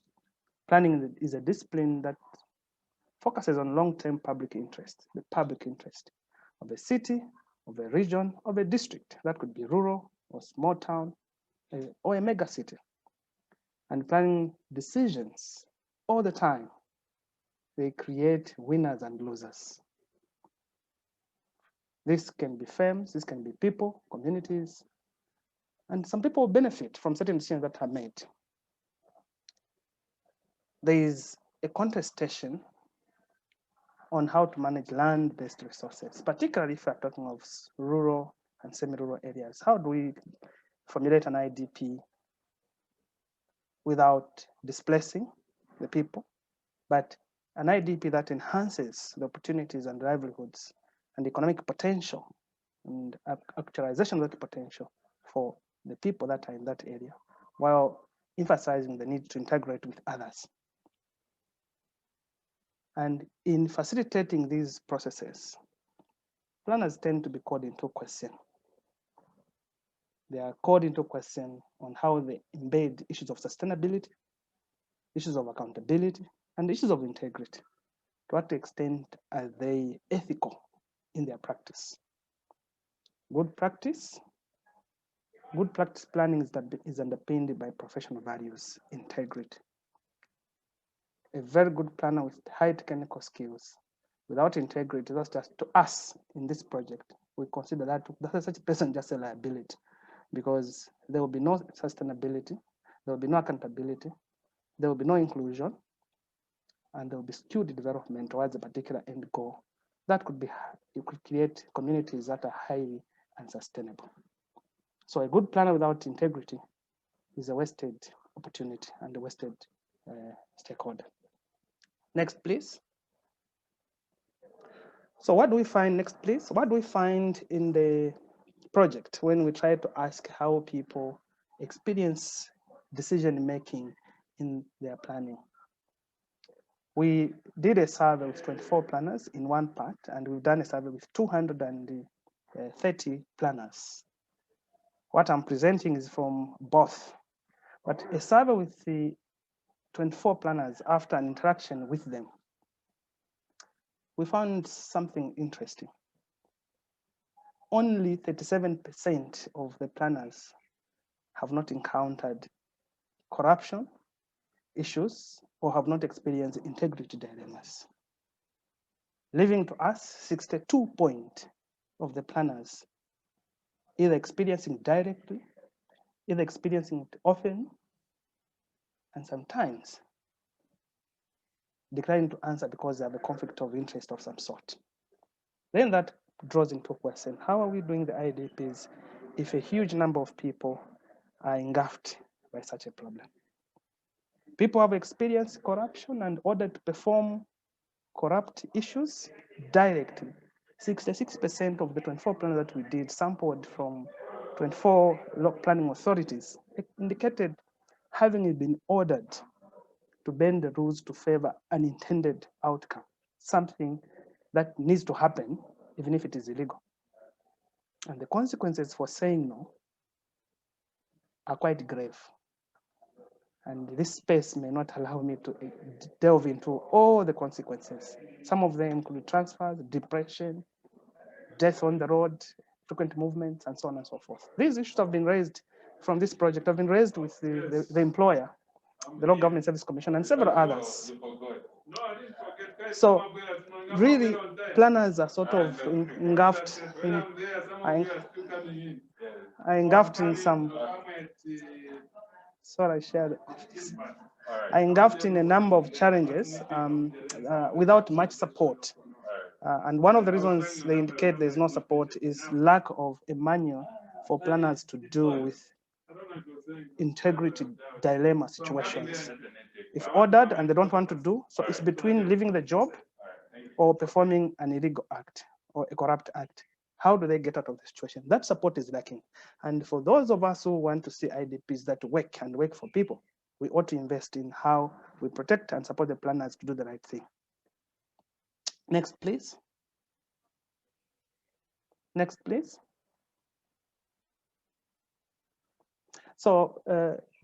Planning is a discipline that focuses on long-term public interest, the public interest of a city, of a region, of a district. That could be rural or small town or a mega city. And planning decisions all the time, they create winners and losers. This can be firms, this can be people, communities, and some people benefit from certain decisions that are made. There is a contestation on how to manage land-based resources, particularly if we're talking of rural and semi-rural areas. How do we formulate an IDP without displacing the people, but an IDP that enhances the opportunities and livelihoods and economic potential and actualization of that potential for the people that are in that area, while emphasizing the need to integrate with others. And in facilitating these processes, planners tend to be called into question. They are called into question on how they embed issues of sustainability, issues of accountability, and issues of integrity. To what extent are they ethical in their practice? Good practice planning is underpinned by professional values, integrity. A very good planner with high technical skills, without integrity, that's just to us in this project, we consider that such a person just a liability, because there will be no sustainability, there will be no accountability, there will be no inclusion, and there will be skewed development towards a particular end goal. That could be, you could create communities that are highly unsustainable. So a good planner without integrity is a wasted opportunity and a wasted stakeholder. Next, please. So what do we find next, please? What do we find in the project when we try to ask how people experience decision-making in their planning? We did a survey with 24 planners in one part, and we've done a survey with 230 planners. What I'm presenting is from both, but a survey with the 24 planners after an interaction with them, we found something interesting. Only 37% of the planners have not encountered corruption issues or have not experienced integrity dilemmas. Leaving to us 62% of the planners either experiencing directly, either experiencing it often, and sometimes declining to answer because they have a conflict of interest of some sort. Then that draws into question, how are we doing the IDPs if a huge number of people are engulfed by such a problem? People have experienced corruption and ordered to perform corrupt issues directly. 66% of the 24 plans that we did, sampled from 24 planning authorities, indicated having been ordered to bend the rules to favor an intended outcome, something that needs to happen even if it is illegal. And the consequences for saying no are quite grave. And this space may not allow me to delve into all the consequences. Some of them include transfers, depression, death on the road, frequent movements, and so on and so forth. These issues have been raised from this project, have been raised with the employer, the Local Government Service Commission, and several others. So really, planners are sort of engulfed in some, sorry, I shared this. I engulfed in a number of challenges without much support. And one of the reasons they indicate there's no support is lack of a manual for planners to deal with integrity dilemma situations. If ordered and they don't want to do, so it's between leaving the job or performing an illegal act or a corrupt act. How do they get out of the situation? That support is lacking. And for those of us who want to see IDPs that work and work for people, we ought to invest in how we protect and support the planners to do the right thing. Next, please. Next, please. So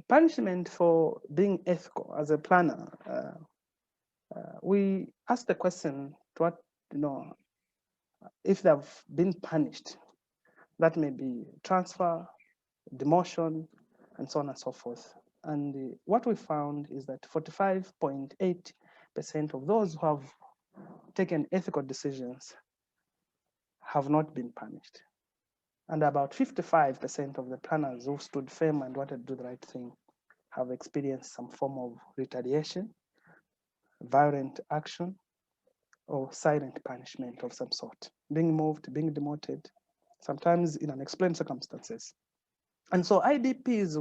punishment for being ethical as a planner We asked the question to what, if they've been punished, that may be transfer, demotion, and so on and so forth. And what we found is that 45.8% of those who have taken ethical decisions have not been punished. And about 55% of the planners who stood firm and wanted to do the right thing have experienced some form of retaliation, violent action, or silent punishment of some sort, being moved, being demoted, sometimes in unexplained circumstances. And so IDPs,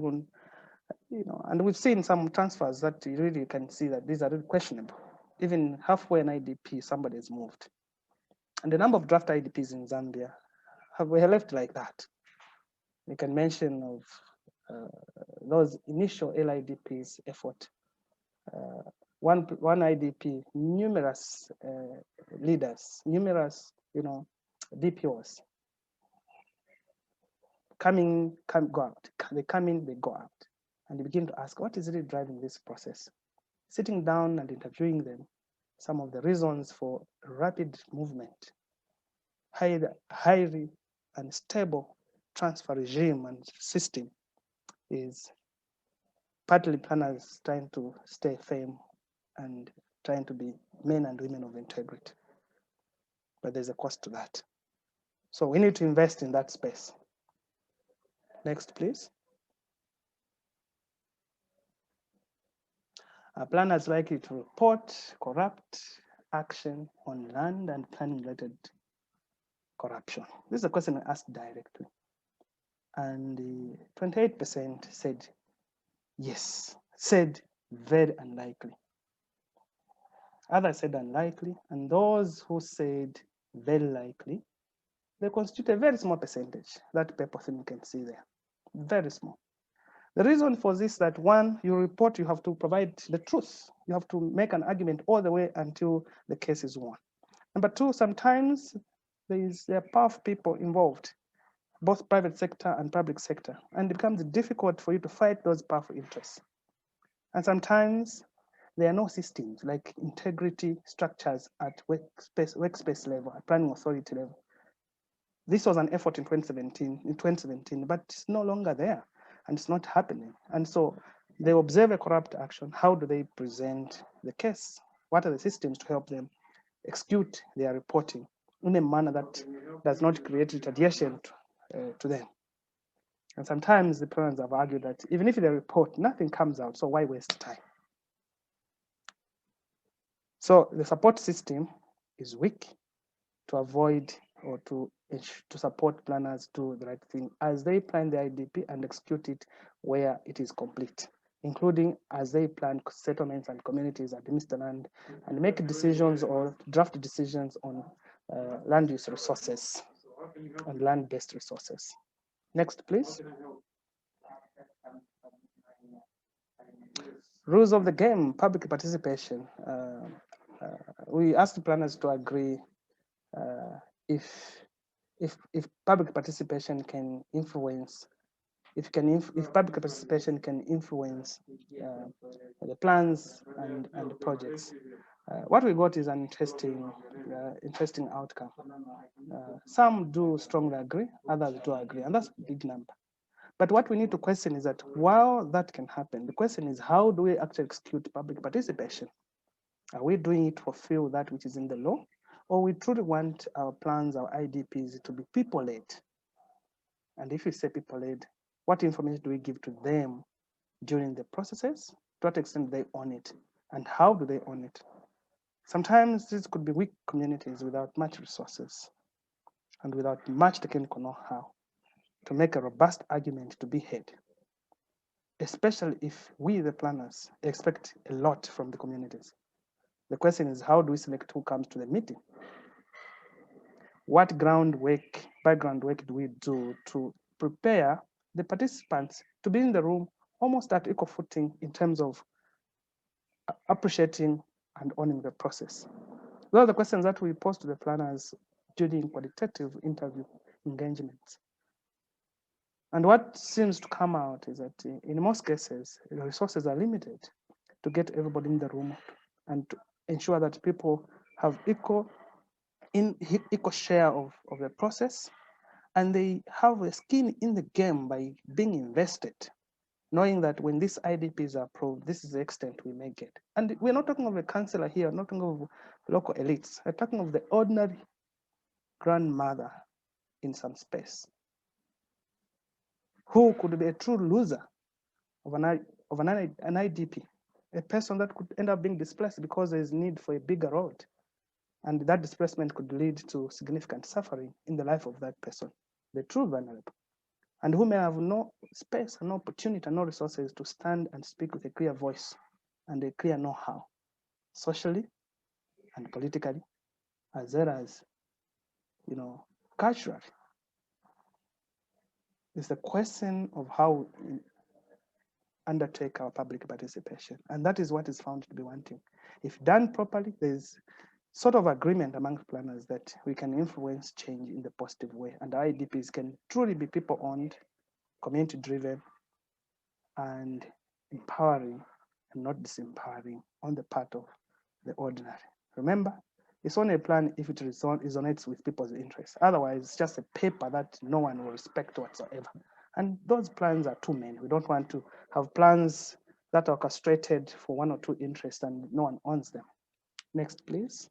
and we've seen some transfers that you really can see that these are really questionable. Even halfway an IDP, somebody is moved. And the number of draft IDPs in Zambia were left like that. You can mention of those initial LIDPs effort. One IDP, numerous leaders, numerous, DPOs go out. They come in, they go out. And you begin to ask, what is really driving this process? Sitting down and interviewing them, some of the reasons for rapid movement, highly unstable transfer regime and system is partly planners trying to stay firm and trying to be men and women of integrity. But there's a cost to that. So we need to invest in that space. Next, please. Planners likely to report corrupt action on land and planning-related corruption. This is a question I asked directly. And 28% said yes, said very unlikely. Others said unlikely, and those who said very likely, they constitute a very small percentage. That purple thing you can see there, very small. The reason for this is that one, you report, you have to provide the truth. You have to make an argument all the way until the case is won. Number two, sometimes there are powerful people involved, both private sector and public sector, and it becomes difficult for you to fight those powerful interests. And sometimes there are no systems like integrity structures at workspace level, at planning authority level. This was an effort in 2017, but it's no longer there and it's not happening. And so they observe a corrupt action. How do they present the case? What are the systems to help them execute their reporting in a manner that does not create retaliation to them? And sometimes the planners have argued that even if they report, nothing comes out, so why waste time? So the support system is weak to avoid or to support planners do the right thing as they plan the IDP and execute it where it is complete, including as they plan settlements and communities administer land and make decisions or draft decisions on land use resources and land-based resources. Next, please. Rules of the game, public participation. We asked the planners to agree if public participation can influence, if public participation can influence the plans and the projects. What we got is an interesting outcome. Some do strongly agree, others do agree, and that's a big number. But what we need to question is that while that can happen, the question is how do we actually execute public participation? Are we doing it to fulfill that which is in the law? Or we truly want our plans, our IDPs to be people-led? And if we say people-led, what information do we give to them during the processes? To what extent do they own it? And how do they own it? Sometimes this could be weak communities without much resources and without much technical know-how to make a robust argument to be heard, especially if we, the planners, expect a lot from the communities. The question is, how do we select who comes to the meeting? What background work do we do to prepare the participants to be in the room almost at equal footing in terms of appreciating and owning the process? Those are the questions that we pose to the planners during qualitative interview engagements. And what seems to come out is that in most cases, the resources are limited to get everybody in the room and ensure that people have equal share of the process, and they have a skin in the game by being invested, knowing that when these IDPs are approved, this is the extent we may get. And we're not talking of a councillor here, we're not talking of local elites. We're talking of the ordinary grandmother in some space who could be a true loser of an IDP, a person that could end up being displaced because there's need for a bigger road. And that displacement could lead to significant suffering in the life of that person, the true vulnerable, and who may have no space and no opportunity and no resources to stand and speak with a clear voice and a clear know-how, socially and politically, as well as, culturally. It's the question of how we undertake our public participation. And that is what is found to be wanting. If done properly, there's sort of agreement among planners that we can influence change in the positive way. And IDPs can truly be people-owned, community-driven, and empowering and not disempowering on the part of the ordinary. Remember, it's only a plan if it resonates with people's interests. Otherwise, it's just a paper that no one will respect whatsoever. And those plans are too many. We don't want to have plans that are orchestrated for one or two interests and no one owns them. Next, please.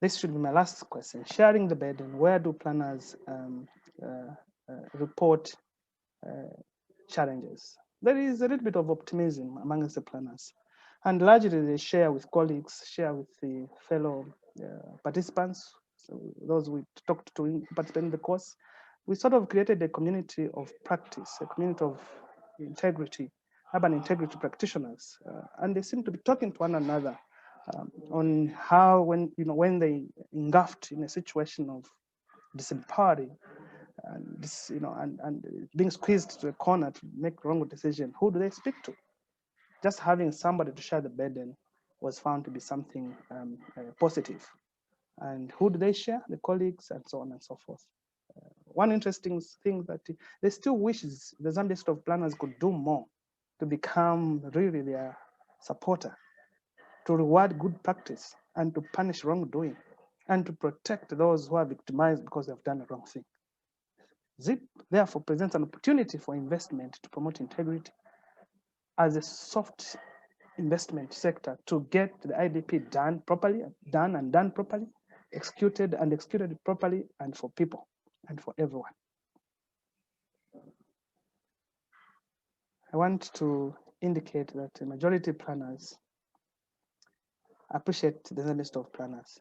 This should be my last question. Sharing the burden, where do planners report challenges? There is a little bit of optimism amongst the planners, and largely they share with colleagues, share with the fellow participants, so those we talked to participate in the course. We sort of created a community of practice, a community of integrity, urban integrity practitioners, and they seem to be talking to one another on how, when they engulfed in a situation of disempowering and and being squeezed to a corner to make wrong decision, who do they speak to? Just having somebody to share the burden was found to be something positive. And who do they share? The colleagues, and so on and so forth. One interesting thing that they still wishes the Zambia State of Planners could do more to become really their supporter, to reward good practice and to punish wrongdoing and to protect those who are victimized because they've done the wrong thing. ZIP therefore presents an opportunity for investment to promote integrity as a soft investment sector to get the IDP done properly, executed properly, and for people and for everyone. I want to indicate that the majority planners appreciate the list of planners,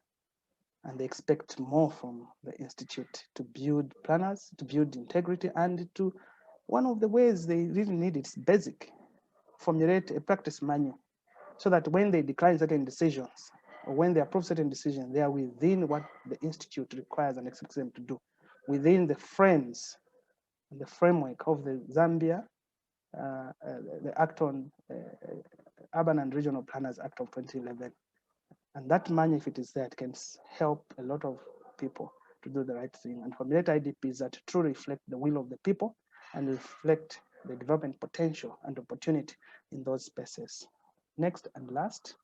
and they expect more from the Institute to build planners, to build integrity, and to, one of the ways they really need it is basic, formulate a practice manual so that when they decline certain decisions or when they approve certain decisions, they are within what the Institute requires and expects them to do, within the frames and the framework of the Zambia, the Act on Urban and Regional Planners Act of 2011. And that manual, if it is there, it can help a lot of people to do the right thing and formulate IDPs that truly reflect the will of the people and reflect the development potential and opportunity in those spaces. Next and last.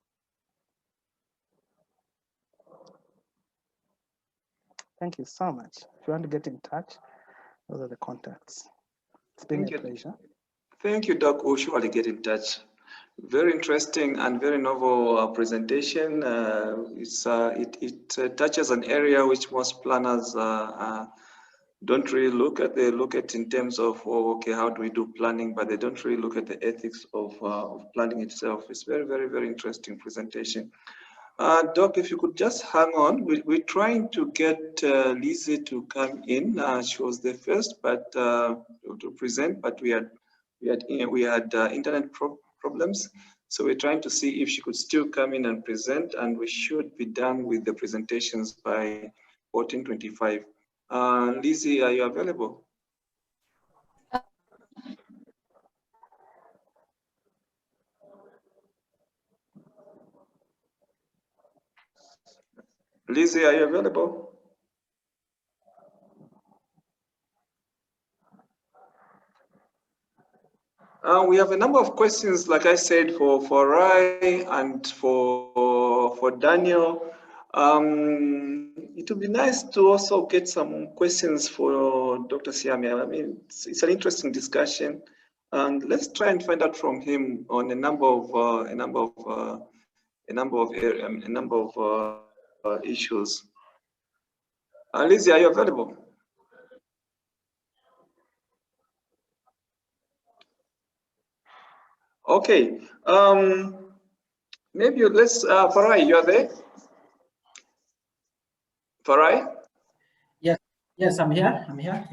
Thank you so much. If you want to get in touch, those are the contacts. It's been a pleasure. Thank you, Doc. We'll surely get in touch. Very interesting and very novel presentation. It touches an area which most planners don't really look at. They look at in terms of, oh, okay, how do we do planning? But they don't really look at the ethics of planning itself. It's very, very, very interesting presentation. Doc, if you could just hang on. We're trying to get Lizzie to come in. She was the first, but to present, but we had internet problems. So we're trying to see if she could still come in and present, and we should be done with the presentations by 14:25. Lizzie, are you available? Lizzie, are you available? We have a number of questions, like I said, for Rai and for Daniel. It would be nice to also get some questions for Dr. Siame. I mean, it's an interesting discussion, and let's try and find out from him on a number of issues. Lizzie, are you available? Okay. Maybe let's Farai, you are there? Farai? Yes, I'm here. Yeah.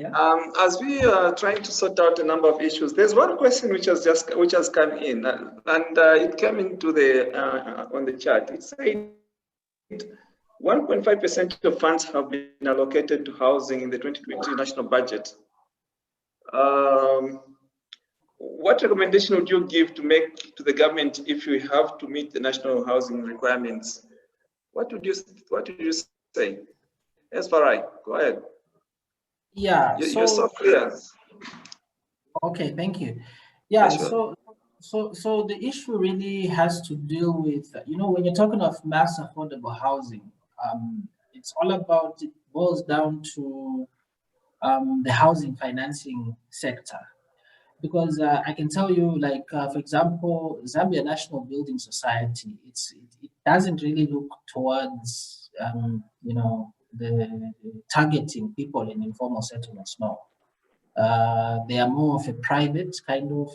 As we are trying to sort out a number of issues, there's one question which has come in, and it came into the on the chat. It said 1.5% of funds have been allocated to housing in the 2020 national budget. What recommendation would you give to make to the government if you have to meet the national housing requirements? What would you say? Yes, Farai, go ahead. Yeah. You're so clear. Okay, thank you. Yeah. Sure. So the issue really has to deal with, when you're talking of mass affordable housing, it's all about, it boils down to the housing financing sector. Because I can tell you, like, for example, Zambia National Building Society, it doesn't really look towards, the targeting people in informal settlements, no. They are more of a private, kind of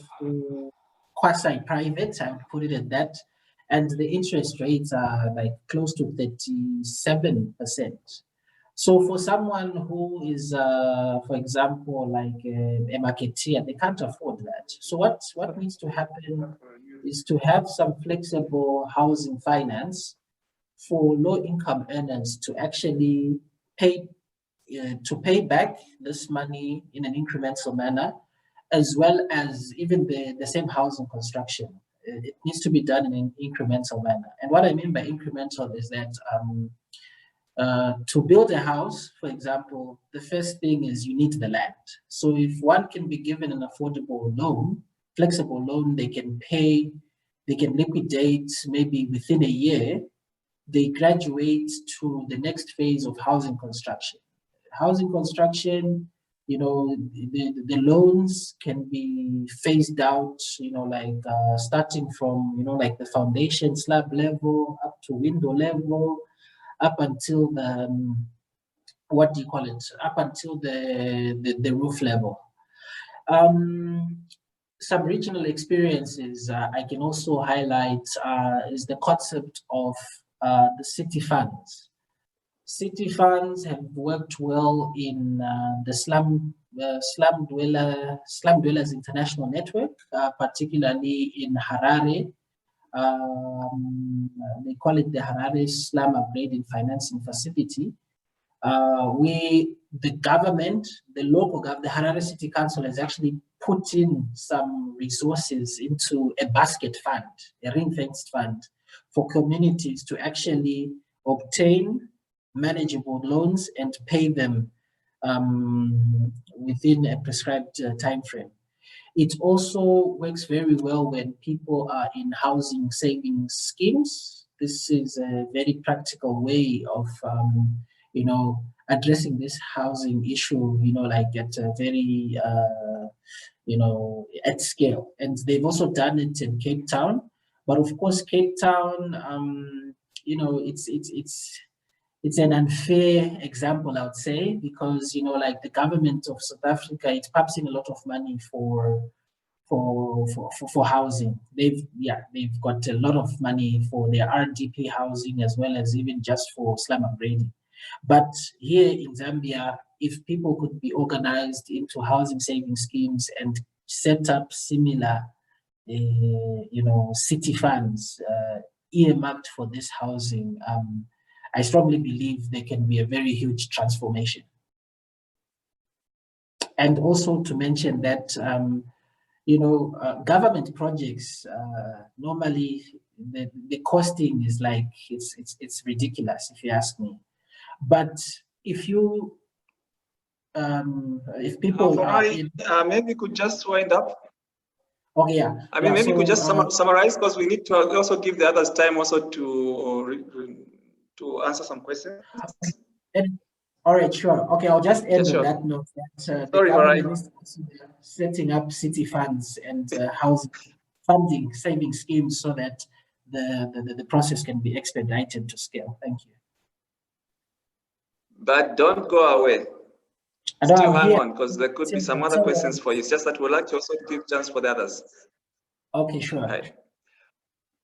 quasi-private, I would put it at that. And the interest rates are like close to 37%. So for someone who is, for example, like a marketeer, they can't afford that. So what needs to happen is to have some flexible housing finance for low-income earners to actually pay back this money in an incremental manner, as well as even the same housing construction. It needs to be done in an incremental manner. And what I mean by incremental is that to build a house, for example, the first thing is you need the land. So if one can be given an affordable loan, flexible loan, they can liquidate maybe within a year, they graduate to the next phase of housing construction. Housing construction, the loans can be phased out, starting from, like the foundation slab level up to window level, up until the, up until the roof level. Some regional experiences I can also highlight is the concept of the city funds. City funds have worked well in the Slum Dwellers International Network, particularly in Harare. They call it the Harare Slum Upgrading Financing Facility. The government, the Harare City Council has actually put in some resources into a basket fund, a ring-fenced fund for communities to actually obtain manageable loans and pay them within a prescribed time frame. It also works very well when people are in housing savings schemes. This is a very practical way of, addressing this housing issue, like at a very, at scale. And they've also done it in Cape Town. But of course, Cape Town, it's an unfair example, I would say, because, like the government of South Africa, it pumps in a lot of money for housing. They've got a lot of money for their IDP housing, as well as even just for slum upgrading. But here in Zambia, if people could be organized into housing saving schemes and set up similar, city funds earmarked for this housing, I strongly believe there can be a very huge transformation. And also to mention that, government projects, normally the costing is like, it's ridiculous if you ask me. But if you, if people maybe you could just wind up. Okay, yeah. I mean, Yeah, maybe you could just so, summarize, because we need to also give the others time also to answer some questions. all right, sure. Okay, I'll just end on sure. that note that the Sorry, government Marai. is setting up city funds and housing funding saving schemes so that the process can be expedited to scale. Thank you. But don't go away. I know Still I'm hang here. on, because there could be some other questions for you. It's just that we'd like to also give chance for the others. Okay, sure. Right.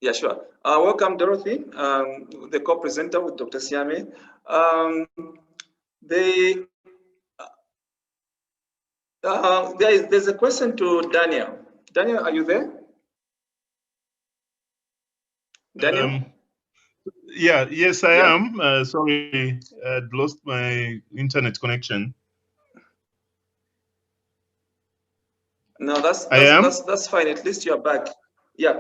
Yeah, sure. Welcome, Dorothy, the co-presenter with Dr. Siame. There's a question to Daniel. Daniel, are you there? Daniel? Yes, I am. Sorry, I'd lost my internet connection. No, that's fine. At least you're back. Yeah.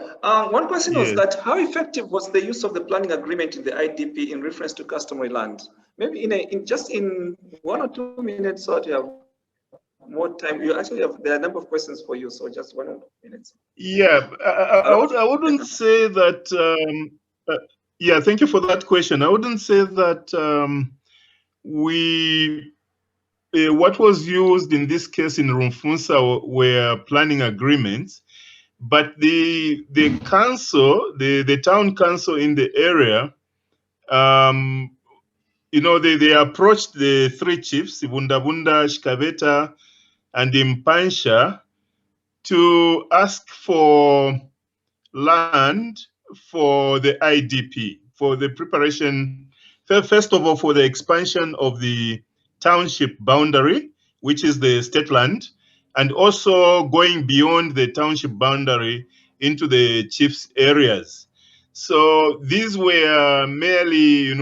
One question was that how effective was the use of the planning agreement in the IDP in reference to customary land? Maybe in just 1 or 2 minutes, so you have more time. You actually have, there are a number of questions for you, so just 1 or 2 minutes. Yeah, I wouldn't say that. Yeah, thank you for that question. I wouldn't say that what was used in this case in Rumfunsa were planning agreements, but the council, the town council in the area, they approached the 3 chiefs, Bundabunda, Shikaveta, and Impansha, to ask for land for the IDP, for the preparation, first of all, for the expansion of the township boundary, which is the state land, and also going beyond the township boundary into the chief's areas. So these were merely,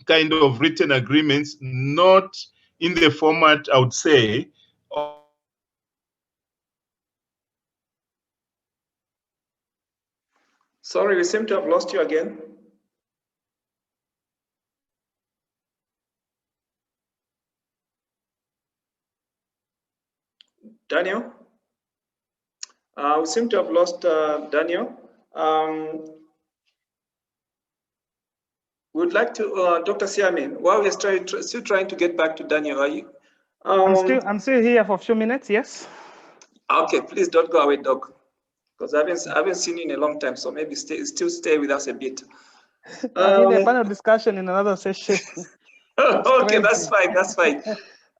kind of written agreements, not in the format, I would say. Sorry, we seem to have lost you again. Daniel? We seem to have lost Daniel. We'd like to, Dr. Siame, while we're still trying to get back to Daniel, are you? I'm still here for a few minutes, yes. Okay, please don't go away, Doc, because I haven't seen you in a long time, so maybe still stay with us a bit. I need a panel discussion in another session. Okay, that's fine, that's fine.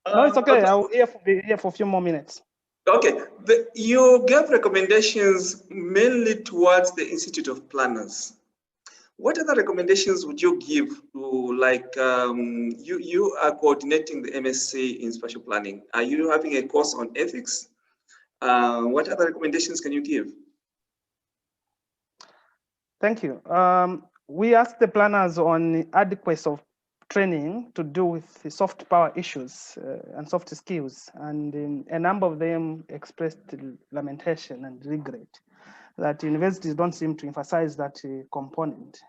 No, it's okay. I'll be here for a few more minutes. Okay, you gave recommendations mainly towards the Institute of Planners. What other recommendations would you give to, like, you are coordinating the MSc in spatial planning. Are you having a course on ethics? What other recommendations can you give? Thank you. We asked the planners on adequacy of training to do with the soft power issues and soft skills, and a number of them expressed lamentation and regret that universities don't seem to emphasize that component,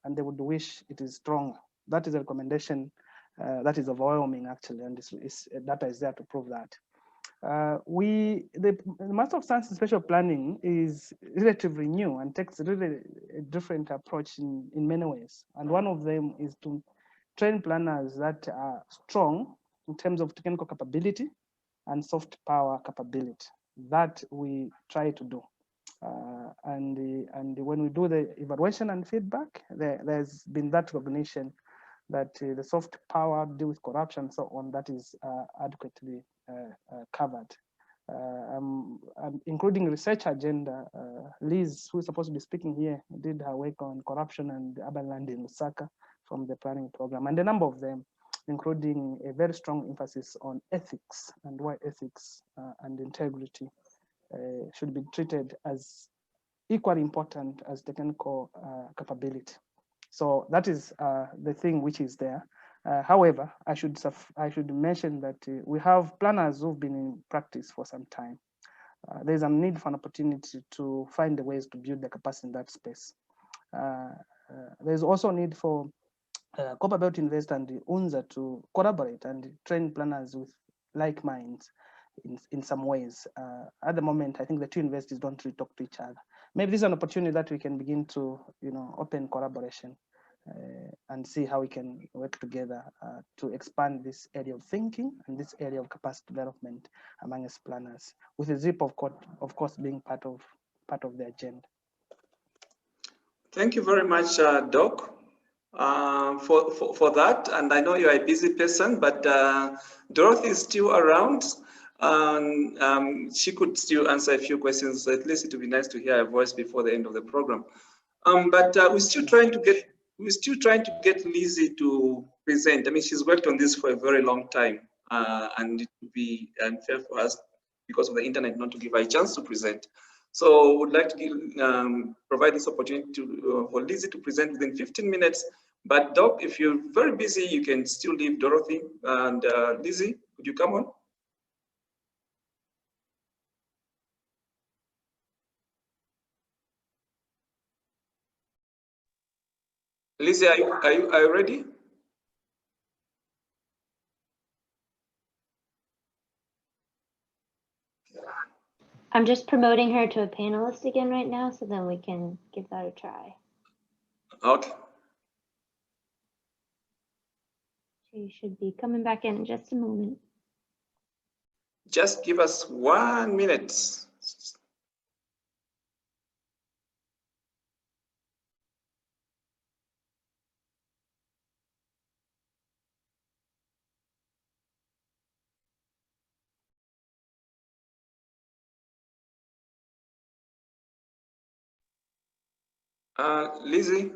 and they would wish it is stronger. That is a recommendation that is overwhelming, actually, and data is there to prove that. The Master of Science in Spatial Planning is relatively new and takes really a different approach in many ways. And one of them is to train planners that are strong in terms of technical capability and soft power capability. That we try to do. And when we do the evaluation and feedback, there's been that recognition that the soft power, deal with corruption, and so on, that is adequately covered. Including research agenda, Liz, who is supposed to be speaking here, did her work on corruption and urban land in Lusaka from the planning program, and a number of them, including a very strong emphasis on ethics and why ethics and integrity should be treated as equally important as technical capability. So that is the thing which is there. However, I should mention that we have planners who've been in practice for some time. There's a need for an opportunity to find the ways to build the capacity in that space. There's also a need for Copper Belt Invest and the UNZA to collaborate and train planners with like minds in some ways. At the moment, I think the two universities don't really talk to each other. Maybe this is an opportunity that we can begin to, open collaboration and see how we can work together to expand this area of thinking and this area of capacity development among us planners, with the ZIP of course being part of the agenda. Thank you very much, Doc, for that. And I know you're a busy person, but Dorothy is still around. She could still answer a few questions. At least it would be nice to hear her voice before the end of the program. But we're still trying to get Lizzie to present. I mean, she's worked on this for a very long time, and it would be unfair for us because of the internet not to give her a chance to present. So would like to provide this opportunity for Lizzie to present within 15 minutes. But Doc, if you're very busy, you can still leave Dorothy. And Lizzie, could you come on? Lizzie, are you ready? I'm just promoting her to a panelist again right now, so then we can give that a try. Okay. She should be coming back in just a moment. Just give us 1 minute. Lizzie.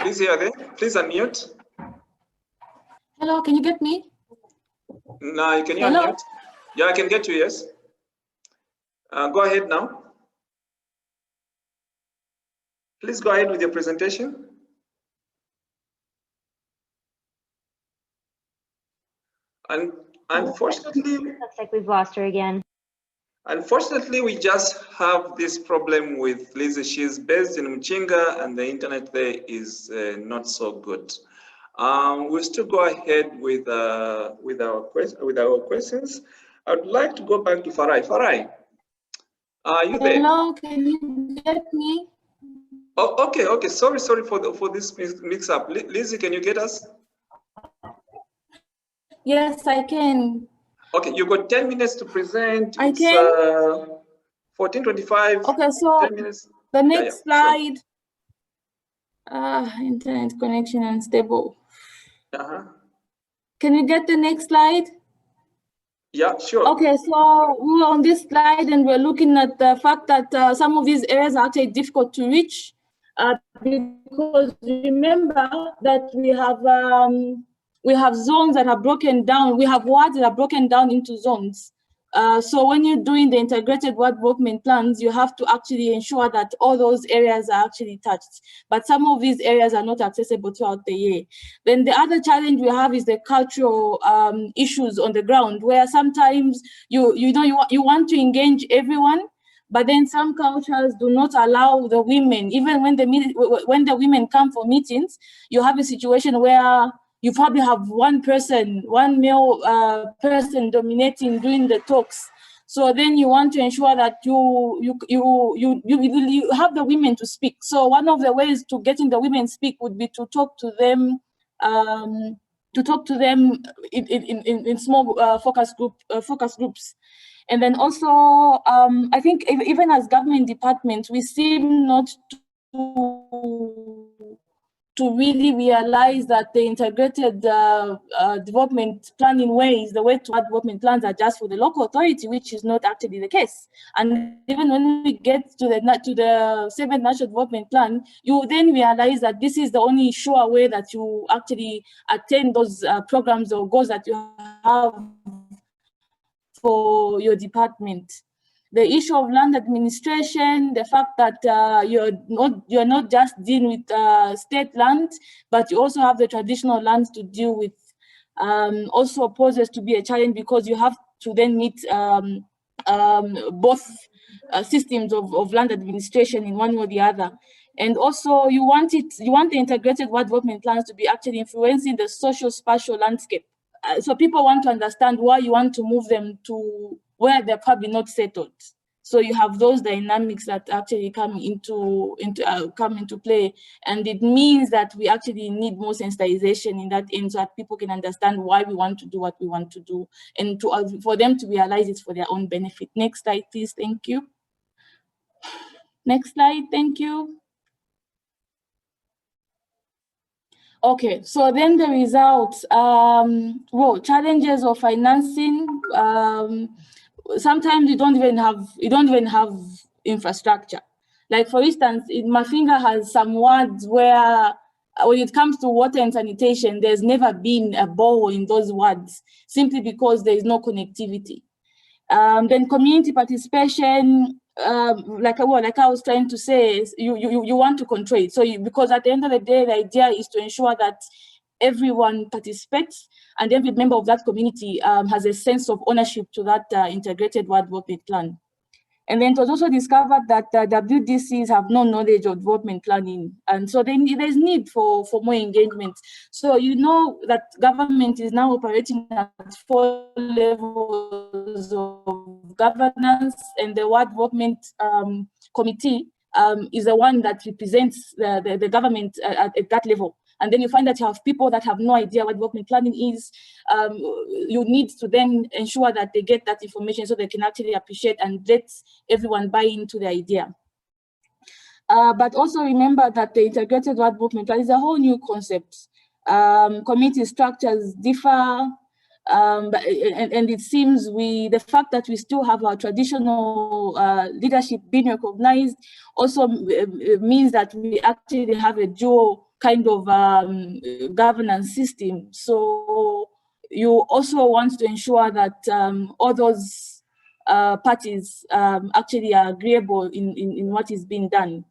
Lizzie, are there? Please unmute. Hello, can you get me? No, can you Hello? unmute? Yeah, I can get you, yes. Go ahead now. Please go ahead with your presentation. And unfortunately, Looks like we've lost her again. Unfortunately, we just have this problem with Lizzie. She's based in Mchinga and the internet there is not so good. We'll still go ahead with our questions. I'd like to go back to Farai. Farai, are you there? Hello, can you get me? Oh, okay. Sorry for this mix-up. Lizzie, can you get us? Yes, I can. Okay, you've got 10 minutes to present. I It's can. 14:25. Okay, so 10 minutes. the next slide. Sure. Internet connection unstable. Can you get the next slide? Yeah, sure. Okay, so we're on this slide and we're looking at the fact that some of these areas are actually difficult to reach because remember that we have zones that are broken down. We have wards that are broken down into zones. So when you're doing the integrated ward development plans, you have to actually ensure that all those areas are actually touched. But some of these areas are not accessible throughout the year. Then the other challenge we have is the cultural issues on the ground, where sometimes you want to engage everyone, but then some cultures do not allow the women. Even when the women come for meetings, you have a situation where you probably have one male person dominating during the talks. So then you want to ensure that you have the women to speak. So one of the ways to getting the women speak would be to talk to them in small focus groups. And then also, I think even as government departments, we seem not to really realize that the integrated development planning ways, the way to add development plans are just for the local authority, which is not actually the case. And even when we get to the 7th National Development Plan, you then realize that this is the only sure way that you actually attain those programs or goals that you have for your department. The issue of land administration, the fact that you're not just dealing with state land, but you also have the traditional lands to deal with. also poses to be a challenge because you have to then meet both systems of land administration in one or the other. And also you want the integrated ward development plans to be actually influencing the social spatial landscape. So people want to understand why you want to move them to where they're probably not settled. So you have those dynamics that actually come into play, and it means that we actually need more sensitization in that end so that people can understand why we want to do what we want to do, and for them to realize it's for their own benefit. Next slide, please. Thank you. Next slide. Thank you. Okay, so then the results. Well, challenges of financing. Sometimes you don't even have infrastructure. Like for instance, Mafinga has some wards where when it comes to water and sanitation, there's never been a borehole in those wards simply because there is no connectivity. Then community participation, like I was trying to say, you want to control it. So because at the end of the day, the idea is to ensure that everyone participates and every member of that community has a sense of ownership to that integrated ward development plan. And then it was also discovered that WDCs have no knowledge of development planning. And so there's need for more engagement. So you know that government is now operating at 4 levels of governance, and the ward development committee is the one that represents the government at that level. And then you find that you have people that have no idea what development planning is. You need to then ensure that they get that information so they can actually appreciate and let everyone buy into the idea. But also remember that the integrated ward development plan is a whole new concept. Community structures differ, and it seems the fact that we still have our traditional leadership being recognized also means that we actually have a dual kind of governance system. So you also want to ensure that all those parties actually are agreeable in what is being done.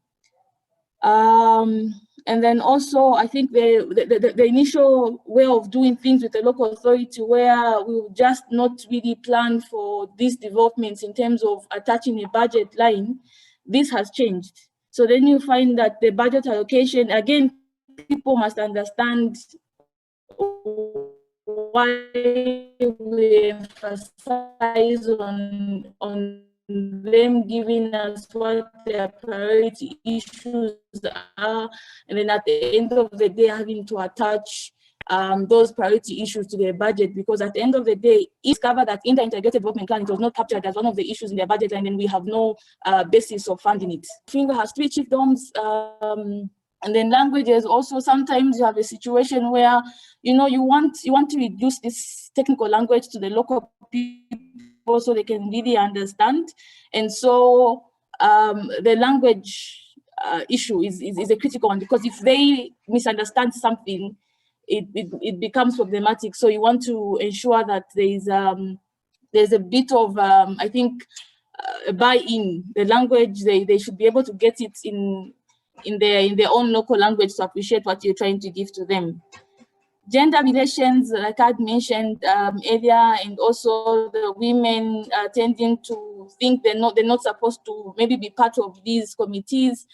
And then also, I think the initial way of doing things with the local authority, where we will just not really plan for these developments in terms of attaching a budget line, this has changed. So then you find that the budget allocation, again, people must understand why we emphasize on them giving us what their priority issues are, and then at the end of the day having to attach those priority issues to their budget, because at the end of the day, it's discovered that in the integrated development plan, it was not captured as one of the issues in their budget, and then we have no basis of funding it. Finger has 3 chiefdoms, and then languages also. Sometimes you have a situation where you want to reduce this technical language to the local people so they can really understand, and so the language issue is a critical one, because if they misunderstand something, it becomes problematic. So you want to ensure that there's a bit of I think buy-in. The language, they should be able to get it in their own local language to appreciate what you're trying to give to them. Gender relations, like I mentioned earlier, and also the women tending to think they're not supposed to maybe be part of these committees.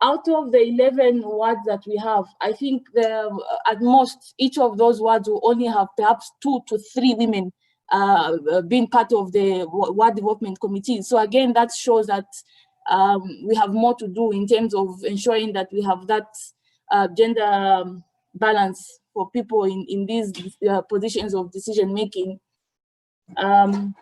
Out of the 11 wards that we have, I think at most each of those wards will only have perhaps 2 to 3 women being part of the ward development committee. So again, that shows that we have more to do in terms of ensuring that we have that gender balance for people in these positions of decision making. And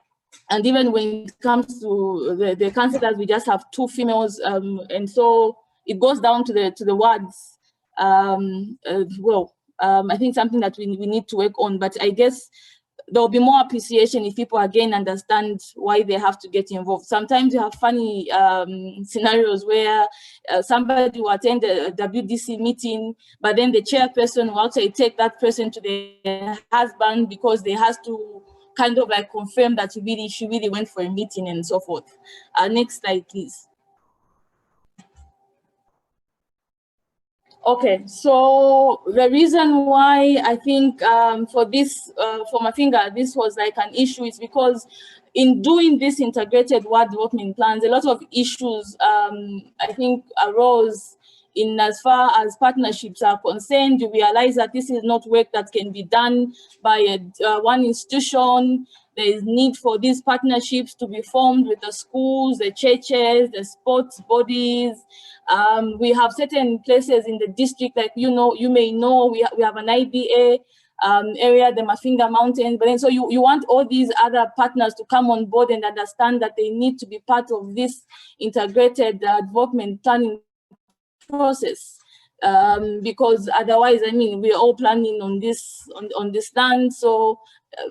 even when it comes to the councillors, we just have 2 females, and so it goes down to the wards. I think something that we need to work on, but I guess there will be more appreciation if people again understand why they have to get involved. Sometimes you have funny scenarios where somebody will attend a WDC meeting, but then the chairperson will actually take that person to their husband because they has to kind of like confirm that she really went for a meeting and so forth. Next slide, please. Okay, so the reason why I think for this, for Mafinga, this was like an issue is because in doing this integrated ward development plans, a lot of issues I think arose in as far as partnerships are concerned. You realize that this is not work that can be done by one institution. There is need for these partnerships to be formed with the schools, the churches, the sports bodies. We have certain places in the district, like you may know, we have an IDA area, the Mafinga Mountains, but then so you want all these other partners to come on board and understand that they need to be part of this integrated development planning process. Because otherwise, I mean, we're all planning on this land, so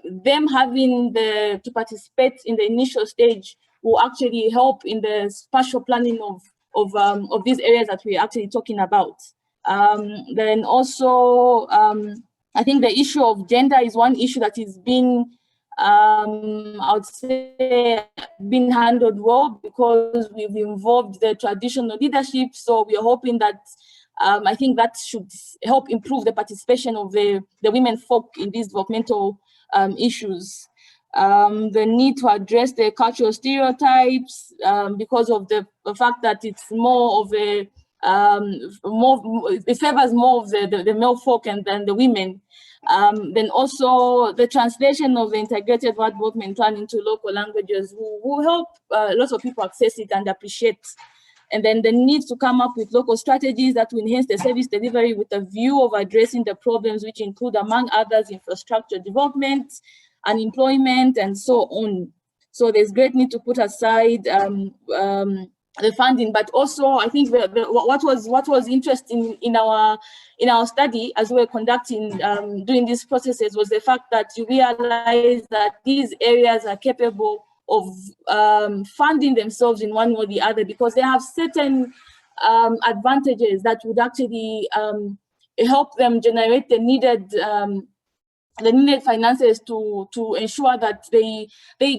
them having to participate in the initial stage will actually help in the spatial planning of these areas that we're actually talking about. Then also, I think the issue of gender is one issue that is being, I would say, been handled well because we've involved the traditional leadership. So we are hoping that I think that should help improve the participation of the women folk in these developmental issues. The need to address the cultural stereotypes because of the fact that it's more of a it favors more of the male folk and than the women. Then also the translation of the integrated ward development plan into local languages will help lots of people access it and appreciate. And then the need to come up with local strategies that will enhance the service delivery with a view of addressing the problems, which include, among others, infrastructure development, unemployment, and so on. So there's great need to put aside the funding, but also I think what was interesting in our study as we were conducting doing these processes was the fact that you realize that these areas are capable of funding themselves in one or the other because they have certain advantages that would actually help them generate the needed finances to ensure that they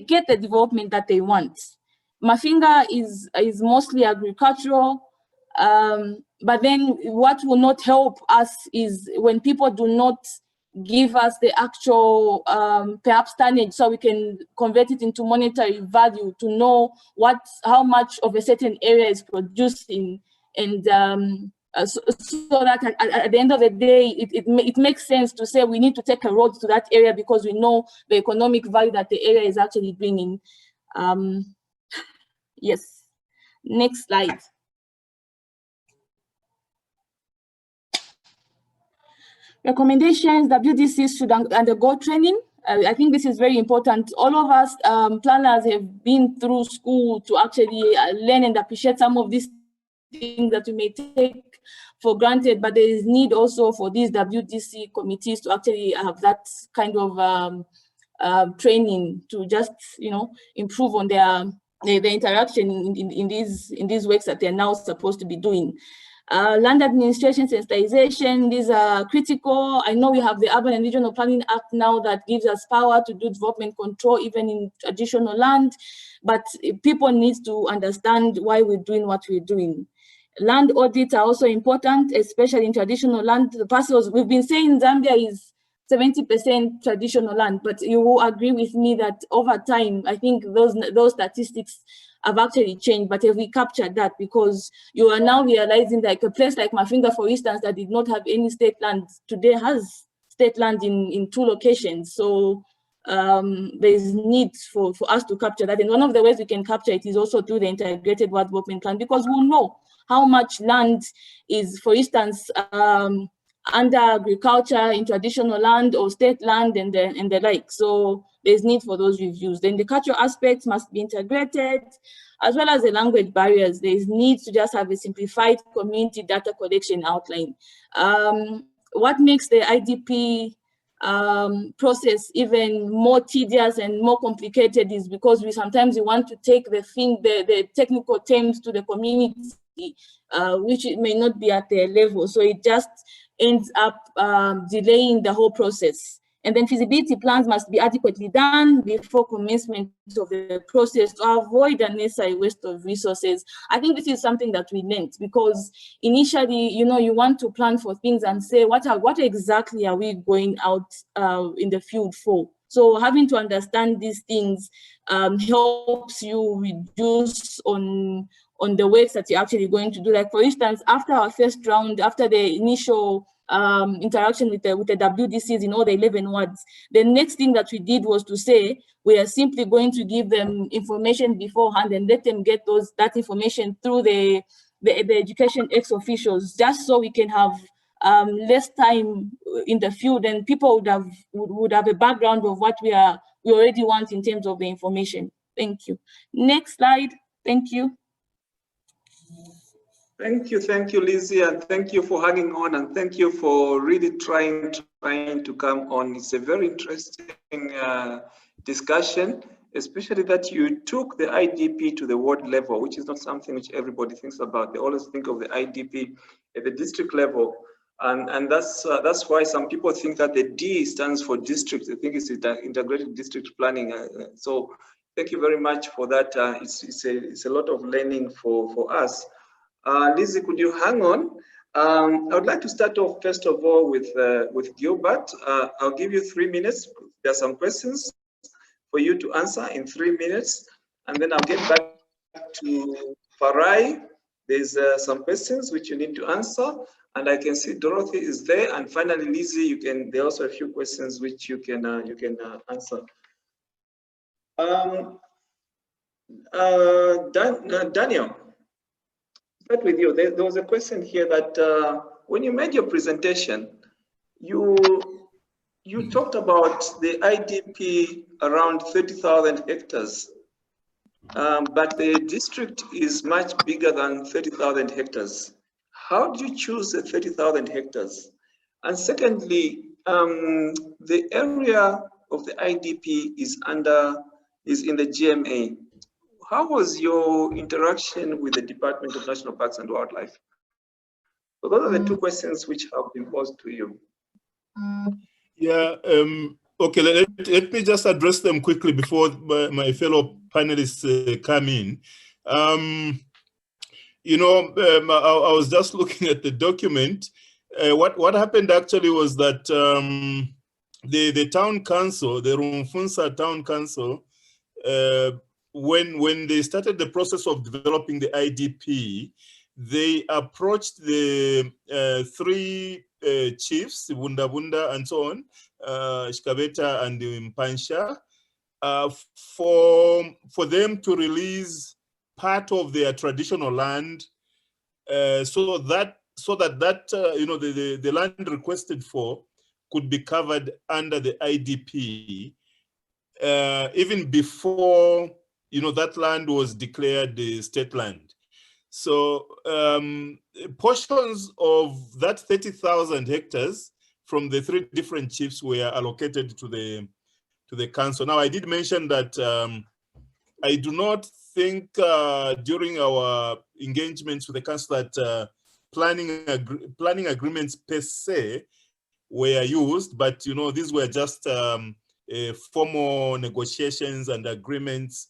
get the development that they want. Mafinga is mostly agricultural, but then what will not help us is when people do not give us the actual perhaps tonnage so we can convert it into monetary value to know how much of a certain area is producing, and so that at the end of the day it makes sense to say we need to take a road to that area because we know the economic value that the area is actually bringing. Yes, next slide. Recommendations: WDCs should undergo training. I think this is very important. All of us planners have been through school to actually learn and appreciate some of these things that we may take for granted, but there is need also for these WDC committees to actually have that kind of training to just, improve on their interaction in these works that they're now supposed to be doing. Land administration sensitization, these are critical. I know we have the Urban and Regional Planning Act now that gives us power to do development control even in traditional land, but people need to understand why we're doing what we're doing. Land audits are also important, especially in traditional land. The parcels, we've been saying Zambia is 70% traditional land, but you will agree with me that over time, I think those statistics have actually changed, but have we captured that? Because you are now realizing that a place like Mafinga, for instance, that did not have any state land, today has state land in 2 locations. So there is need for us to capture that. And one of the ways we can capture it is also through the integrated ward development plan, because we'll know how much land is, for instance, under agriculture in traditional land or state land and the like. So there's need for those reviews. Then the cultural aspects must be integrated, as well as the language barriers. There's need to just have a simplified community data collection outline. What makes the IDP process even more tedious and more complicated is because we sometimes want to take the technical terms to the community, which it may not be at their level. So it just ends up delaying the whole process. And then feasibility plans must be adequately done before commencement of the process to avoid unnecessary waste of resources. I think this is something that we learned, because initially, you know, you want to plan for things and say, what exactly are we going out in the field for? So having to understand these things helps you reduce on the works that you're actually going to do. Like, for instance, after our first round, after the initial interaction with the WDCs in all the 11 wards, the next thing that we did was to say, we are simply going to give them information beforehand and let them get that information through the education ex-officials, just so we can have less time in the field, and people would have a background of what we already want in terms of the information. Thank you. Next slide. Thank you. Thank you, Lizzie, and thank you for hanging on, and thank you for really trying to come on. It's a very interesting discussion, especially that you took the IDP to the ward level, which is not something which everybody thinks about. They always think of the IDP at the district level, and that's why some people think that the D stands for district. They think it's integrated district planning. So thank you very much for that. It's a lot of learning for us. Lizzie, could you hang on? I would like to start off first of all with Gilbert. I'll give you 3 minutes. There are some questions for you to answer in 3 minutes, and then I'll get back to Farai. There's some questions which you need to answer, and I can see Dorothy is there. And finally, Lizzie, there are also a few questions which you can answer. Daniel. Start with you. There was a question here that when you made your presentation, you talked about the IDP around 30,000 hectares, but the district is much bigger than 30,000 hectares. How did you choose the 30,000 hectares? And secondly, the area of the IDP is in the GMA. How was your interaction with the Department of National Parks and Wildlife? So those are the two questions which have been posed to you. Yeah, okay, let me just address them quickly before my fellow panelists come in. You know, I was just looking at the document. What happened actually was that the town council, the Rumfunsa town council, when they started the process of developing the IDP, they approached the 3 chiefs, Bunda and so on, Shikabeta and Mpansha, for them to release part of their traditional land, so that you know, the land requested for could be covered under the IDP, even before, you know, that land was declared the state land. So portions of that 30,000 hectares from the 3 different chiefs were allocated to the council. Now, I did mention that I do not think during our engagements with the council that planning agreements per se were used, but you know, these were just formal negotiations and agreements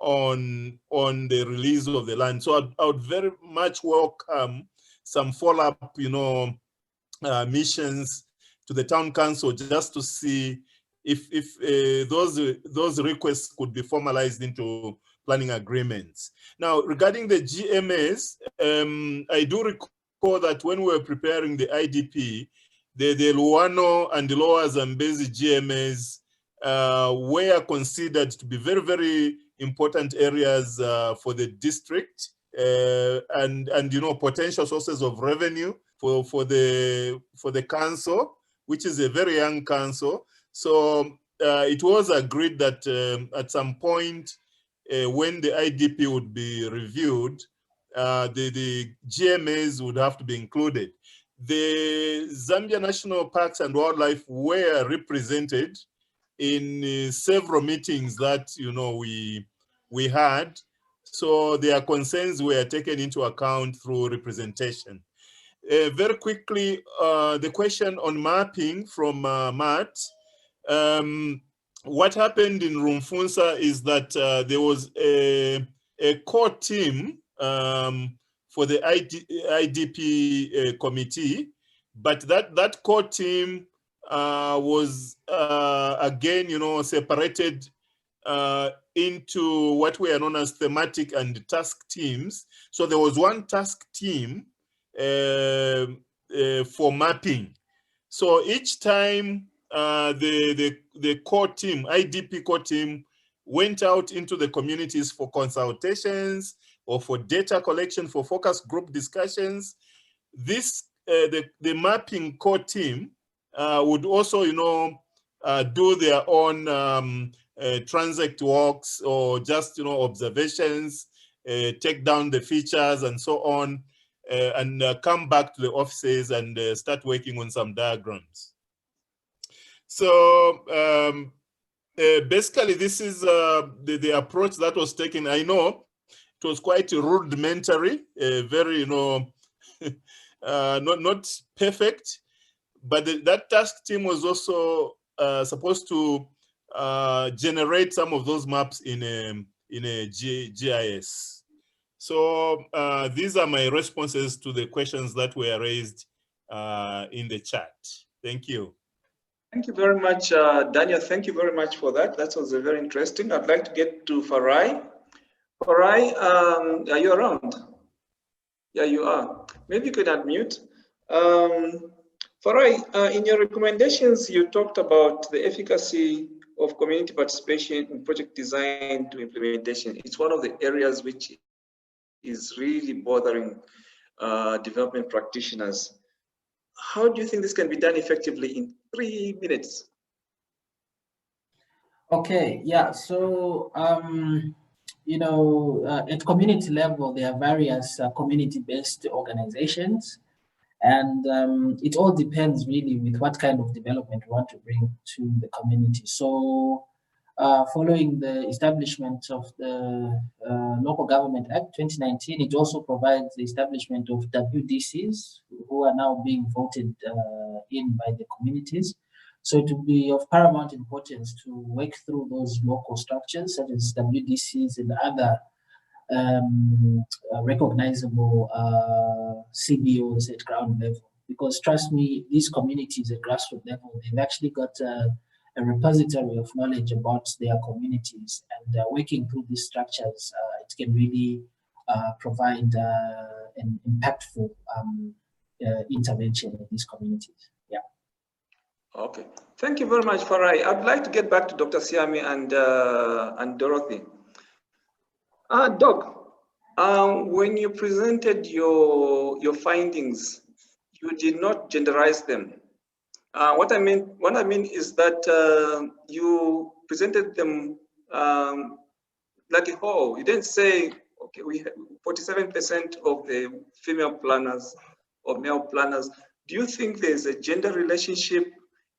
on the release of the land. So I would very much welcome some follow-up, you know, missions to the town council just to see if those requests could be formalized into planning agreements. Now, regarding the GMAs, I do recall that when we were preparing the IDP, the Luano and the Lower Zambezi GMAs were considered to be very, very important areas for the district, and you know, potential sources of revenue for the council, which is a very young council. So it was agreed that at some point when the IDP would be reviewed, the GMAs would have to be included. The Zambia National Parks and Wildlife were represented in several meetings that, you know, we had. So their concerns were taken into account through representation. Very quickly, the question on mapping from Matt. what happened in Rumfunsa is that there was a core team for the IDP committee, but that core team was again, separated into what were known as thematic and task teams. So there was one task team for mapping. So each time the core team, IDP core team, went out into the communities for consultations or for data collection, for focus group discussions, this the mapping core team would also, do their own transect walks or just, observations, take down the features and so on, and come back to the offices and start working on some diagrams. So basically, this is the approach that was taken. I know it was quite rudimentary, very, not perfect, but that task team was also supposed to generate some of those maps in a GIS. So these are my responses to the questions that were raised in the chat. Thank you. Thank you very much, Daniel. Thank you very much for that. That was very interesting. I'd like to get to Farai. Farai, are you around? Yeah, you are. Maybe you could unmute. Farai, in your recommendations, you talked about the efficacy of community participation in project design to implementation. It's one of the areas which is really bothering development practitioners. How do you think this can be done effectively in 3 minutes? Okay, yeah, so, at community level, there are various community-based organizations, and it all depends really with what kind of development we want to bring to the community. So following the establishment of the Local Government Act 2019, it also provides the establishment of WDCs who are now being voted in by the communities. So it will be of paramount importance to work through those local structures such as WDCs and other recognizable CBOs at ground level. Because trust me, these communities at grassroots level, they've actually got a repository of knowledge about their communities, and working through these structures, it can really provide an impactful intervention in these communities. Yeah. Okay, thank you very much, Farai. I'd like to get back to Dr. Siami and Dorothy. Doc, when you presented your findings, you did not genderize them. What I mean is that you presented them like a whole. You didn't say, okay, we have 47% of the female planners or male planners. Do you think there's a gender relationship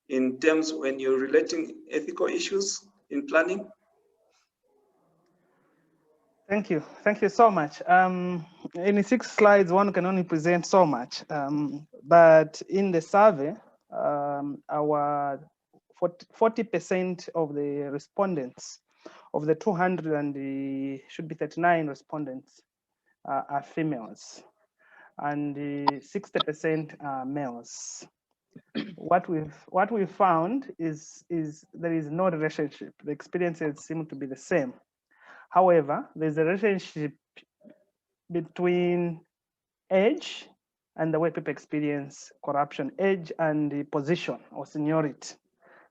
in terms when you're relating ethical issues in planning? Thank you so much. In 6 slides, one can only present so much, but in the survey, our 40% of the respondents, of the 200 and should be 39 respondents, are females, and 60% are males. What we've found is there is no relationship. The experiences seem to be the same. However, there's a relationship between age and the way people experience corruption, age and the position or seniority.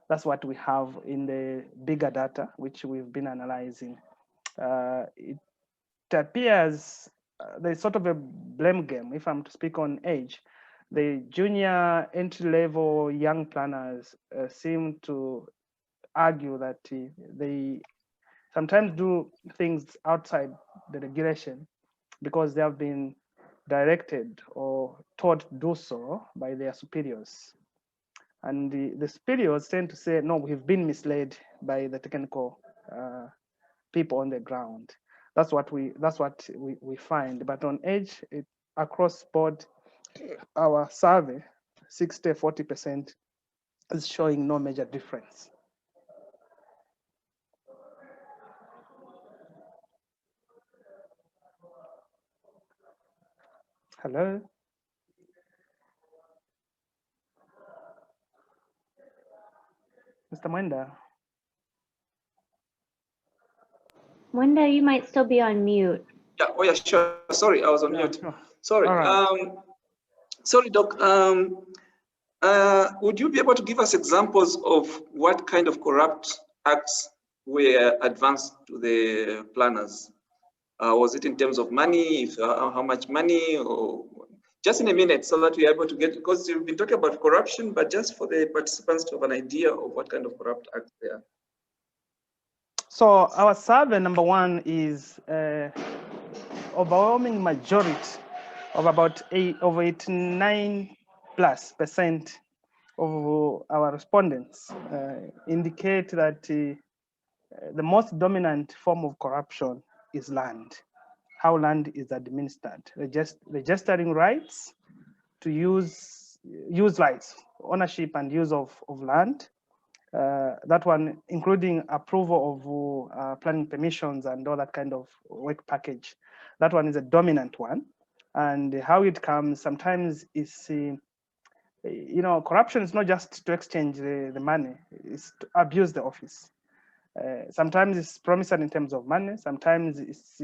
That's what we have in the bigger data, which we've been analyzing. It appears there's sort of a blame game, if I'm to speak on age. The junior entry-level young planners seem to argue that they sometimes do things outside the regulation because they have been directed or taught to do so by their superiors. And the superiors tend to say, no, we've been misled by the technical people on the ground. That's what we find. But on age, across board, our survey, 60-40% is showing no major difference Hello? Mr. Mwenda? Mwenda, you might still be on mute. Yeah, oh yeah, sure. Sorry, I was on mute. Sure. Sorry. All right. Sorry, Doc. Would you be able to give us examples of what kind of corrupt acts were advanced to the planners? Was it in terms of money? If, how much money? Or just in a minute, so that we are able to get, because you've been talking about corruption, but just for the participants to have an idea of what kind of corrupt acts they are. So our survey number one is overwhelming majority of about over 89+% of our respondents indicate that the most dominant form of corruption is land, how land is administered, registering rights to use rights, ownership and use of land. That one, including approval of planning permissions and all that kind of work package. That one is a dominant one. And how it comes sometimes is, corruption is not just to exchange the money, it's to abuse the office. Sometimes it's promised in terms of money, sometimes it's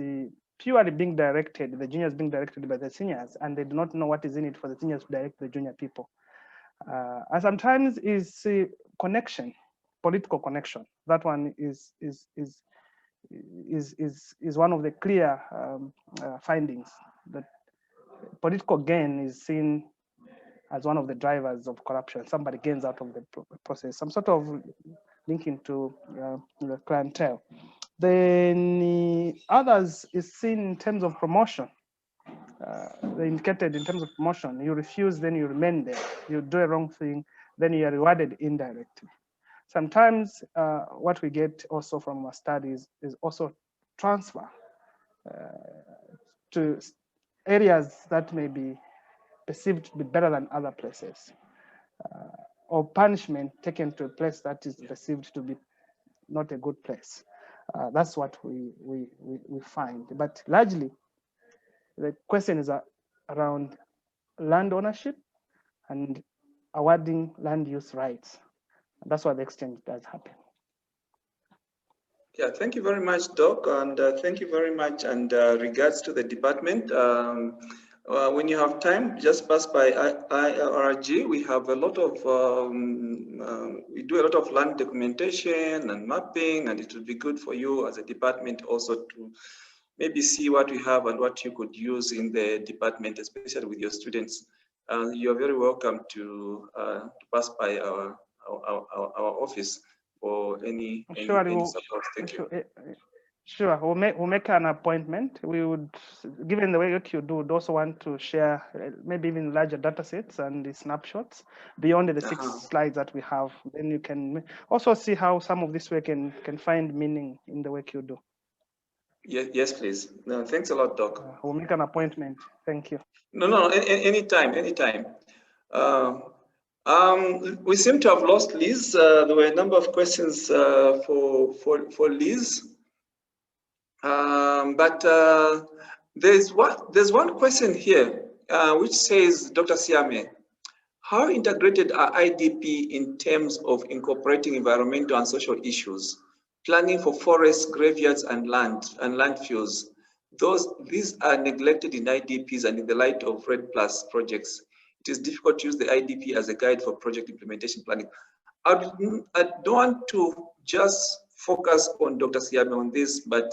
purely being directed, the juniors being directed by the seniors, and they do not know what is in it for the seniors to direct the junior people. And sometimes is connection, political connection. That one is one of the clear findings, that political gain is seen as one of the drivers of corruption. Somebody gains out of the process, some sort of linking to the clientele. Then others is seen in terms of promotion. They indicated in terms of promotion, you refuse, then you remain there. You do a wrong thing, then you are rewarded indirectly. Sometimes what we get also from our studies is also transfer to areas that may be perceived to be better than other places, or punishment taken to a place that is perceived to be not a good place. That's what we find. But largely, the question is around land ownership and awarding land use rights. And that's why the exchange does happen. Yeah, thank you very much, Doc, and thank you very much. And regards to the department, when you have time, just pass by ILRG. We have a lot of, we do a lot of land documentation and mapping, and it would be good for you as a department also to maybe see what we have and what you could use in the department, especially with your students. You're very welcome to pass by our office for any support. Thank you. Sure, we'll make an appointment. We would, given the work you do, would also want to share maybe even larger data sets and the snapshots beyond the 6 slides that we have. Then you can also see how some of this work can find meaning in the work you do. Yes, please. No, thanks a lot, Doc. We'll make an appointment. Thank you. No, anytime. We seem to have lost Liz. There were a number of questions for Liz, but there's one question here which says, Dr. Siame, how integrated are IDP in terms of incorporating environmental and social issues, planning for forests, graveyards, and landfills? These are neglected in IDPs, and in the light of RED Plus projects, it is difficult to use the IDP as a guide for project implementation planning. I don't want to just focus on Dr. Siame on this, but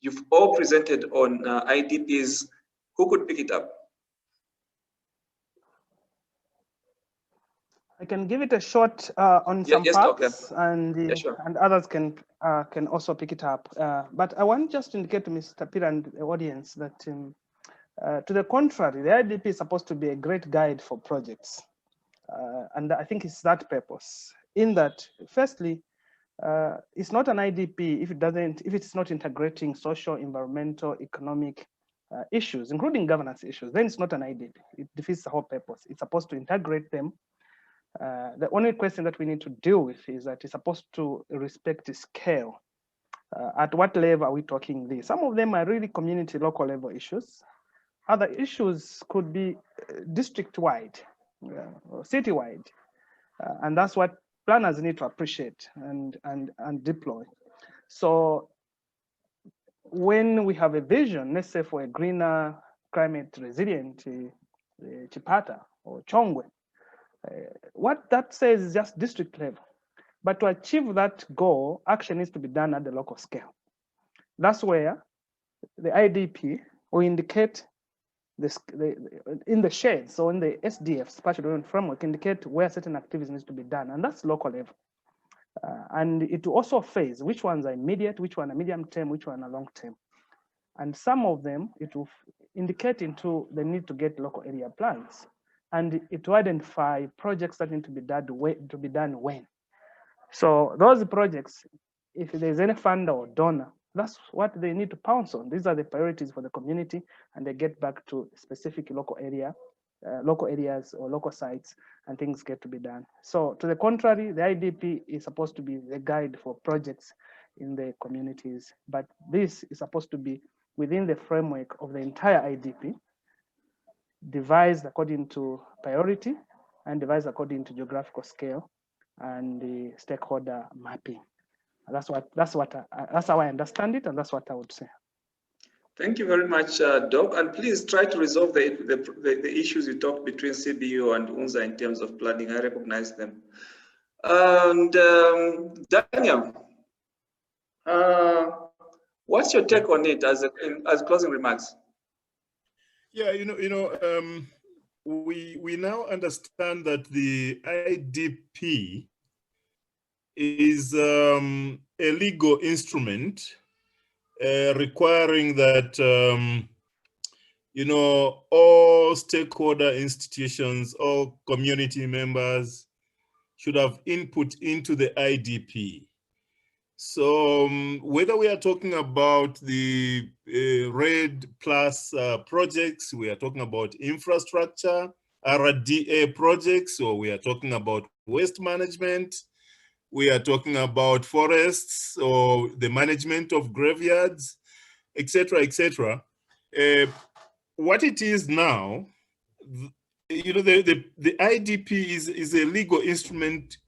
you've all presented on IDPs. Who could pick it up? I can give it a shot on some parts, and sure. and others can also pick it up. But I want just to indicate to Mr. Peter and the audience that to the contrary, the IDP is supposed to be a great guide for projects. And I think it's that purpose, in that, firstly, it's not an IDP if it's not integrating social, environmental, economic issues, including governance issues, then it's not an IDP. It defeats the whole purpose. It's supposed to integrate them. The only question that we need to deal with is that it's supposed to respect the scale. At what level are we talking this? Some of them are really community, local level issues. Other issues could be district-wide or city-wide, and that's what planners need to appreciate and deploy. So when we have a vision, let's say for a greener, climate resilient Chipata or Chongwe, what that says is just district level. But to achieve that goal, action needs to be done at the local scale. That's where the IDP will indicate this in the shades, so in the SDF, Spatial Development Framework, indicate where certain activities need to be done, and that's local level. And it will also phase which ones are immediate, which one are medium term, which one are long term. And some of them, it will indicate into the need to get local area plans. And it will identify projects that need to be done when. So those projects, if there's any funder or donor, that's what they need to pounce on. These are the priorities for the community, and they get back to specific local areas or local sites, and things get to be done. So to the contrary, the IDP is supposed to be the guide for projects in the communities, but this is supposed to be within the framework of the entire IDP, devised according to priority and devised according to geographical scale and the stakeholder mapping. That's how I understand it, and that's what I would say. Thank you very much, Doc. And please try to resolve the issues you talked between CBU and UNZA in terms of planning. I recognize them. And Daniel, what's your take on it as closing remarks? Yeah, we now understand that the IDP is a legal instrument requiring that all stakeholder institutions, all community members should have input into the IDP. So whether we are talking about the RED Plus projects, we are talking about infrastructure, RDA projects, or we are talking about waste management, we are talking about forests or the management of graveyards, etc., etc. What it is now, the IDP is a legal instrument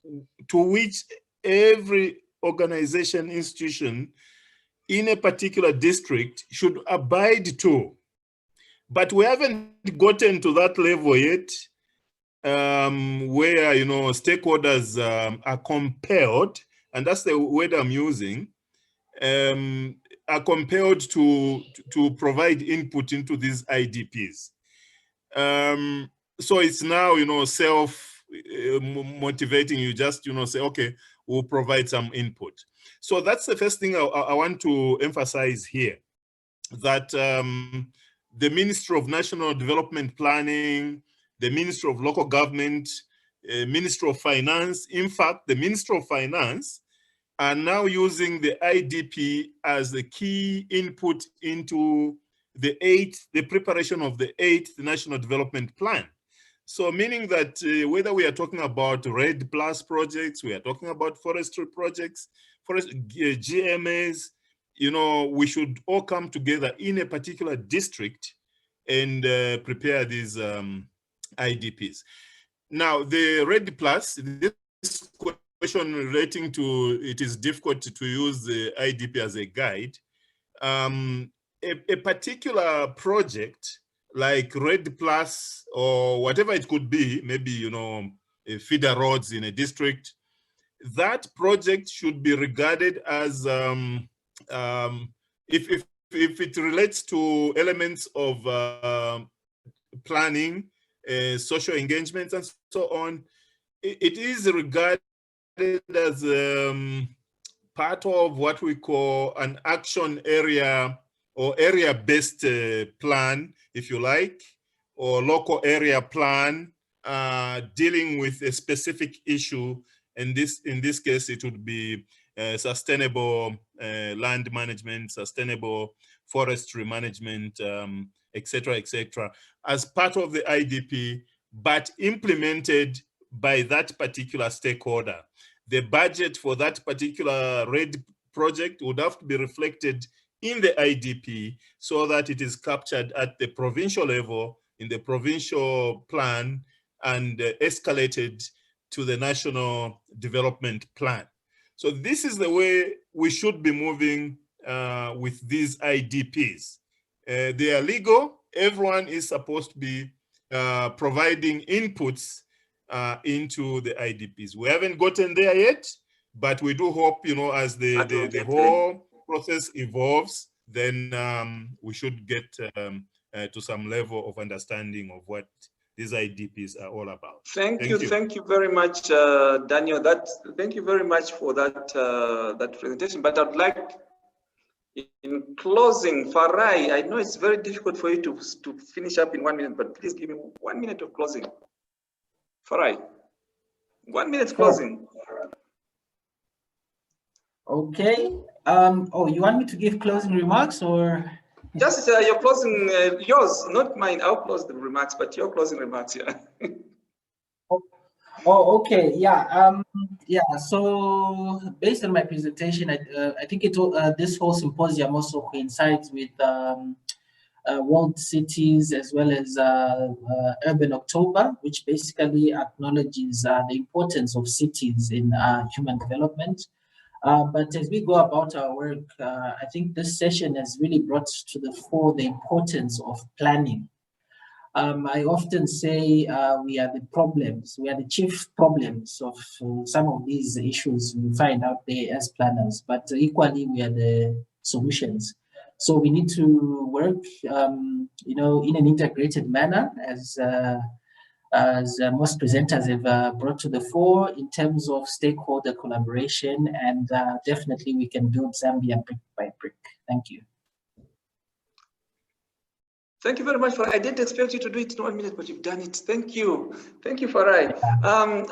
to which every organization, institution in a particular district should abide to. But we haven't gotten to that level yet, where stakeholders are compelled, and that's the word I'm using, are compelled to provide input into these IDPs. So it's now self-motivating. You just say, okay, we'll provide some input. So that's the first thing I want to emphasize here, that the Ministry of National Development Planning, the Ministry of Local Government, Ministry of Finance, in fact, the Ministry of Finance are now using the IDP as the key input into the preparation of the 8th National Development Plan. So meaning that whether we are talking about RED Plus projects, we are talking about forestry projects, GMAs, we should all come together in a particular district and prepare these IDPs. Now, the RED Plus, this question relating to it is difficult to use the IDP as a guide. A particular project like RED Plus or whatever it could be, maybe, a feeder roads in a district, that project should be regarded as, if it relates to elements of planning, social engagements, and so on, it is regarded as part of what we call an action area or area-based plan, if you like, or local area plan dealing with a specific issue. And in this case, it would be sustainable land management, sustainable forestry management, etc., etc., as part of the IDP, but implemented by that particular stakeholder. The budget for that particular RED project would have to be reflected in the IDP so that it is captured at the provincial level in the provincial plan and escalated to the national development plan. So this is the way we should be moving with these IDPs. They are legal. Everyone is supposed to be providing inputs into the IDPs. We haven't gotten there yet, but we do hope, you know, as the whole process evolves, then we should get to some level of understanding of what these IDPs are all about. Thank you very much, Daniel. Thank you very much for that that presentation. But I'd like, in closing, Farai, I know it's very difficult for you to finish up in 1 minute, but please give me 1 minute of closing. Farai, 1 minute closing. Okay. Oh, you want me to give closing remarks or? Just your closing, yours, not mine. I'll close the remarks, but your closing remarks, yeah. Oh, okay. Yeah. Yeah. So based on my presentation, I think this whole symposium also coincides with World Cities as well as Urban October, which basically acknowledges the importance of cities in human development. But as we go about our work, I think this session has really brought to the fore the importance of planning. I often say we are the problems, we are the chief problems of some of these issues we find out there as planners, but equally we are the solutions. So we need to work, you know, in an integrated manner as most presenters have brought to the fore in terms of stakeholder collaboration, and definitely we can build Zambia brick by brick. Thank you. Thank you very much, Farai. I didn't expect you to do it in 1 minute, but you've done it. Thank you. Thank you, Farai.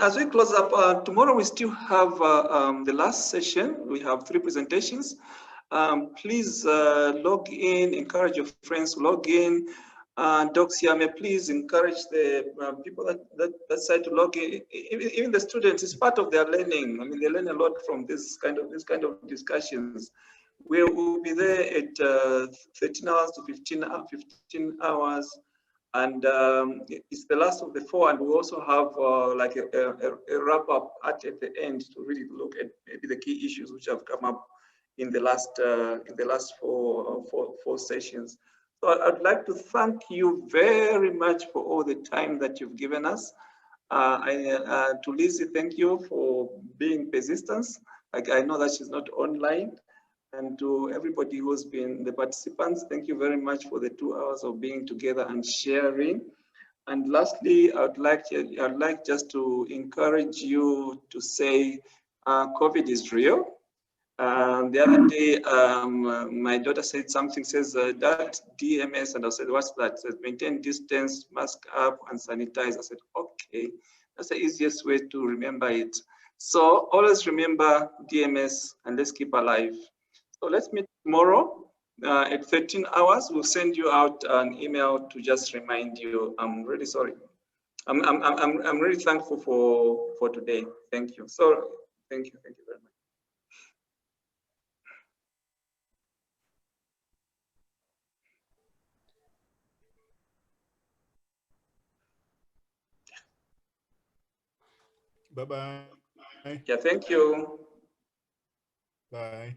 As we close up, tomorrow we still have the last session. We have 3 presentations. Please log in, encourage your friends to log in. Doxia, may please encourage the people that side to log in. Even the students, it's part of their learning. I mean, they learn a lot from this kind of discussions. We will be there at 13 hours to 15 hours, and it's the last of the 4. And we also have like a wrap up at the end to really look at maybe the key issues which have come up in the last four sessions. So I'd like to thank you very much for all the time that you've given us. To Lizzie, thank you for being persistent. Like, I know that she's not online. And to everybody who's been the participants, thank you very much for the 2 hours of being together and sharing. And lastly, I'd like just to encourage you to say COVID is real. The other day, my daughter said something, says that DMS, and I said, what's that? It says maintain distance, mask up, and sanitize. I said, okay, that's the easiest way to remember it. So always remember DMS and let's keep alive. So let's meet tomorrow at 13 hours. We'll send you out an email to just remind you. I'm really sorry. I'm really thankful for today. Thank you. So thank you very much. Bye-bye. Yeah, thank you. Bye.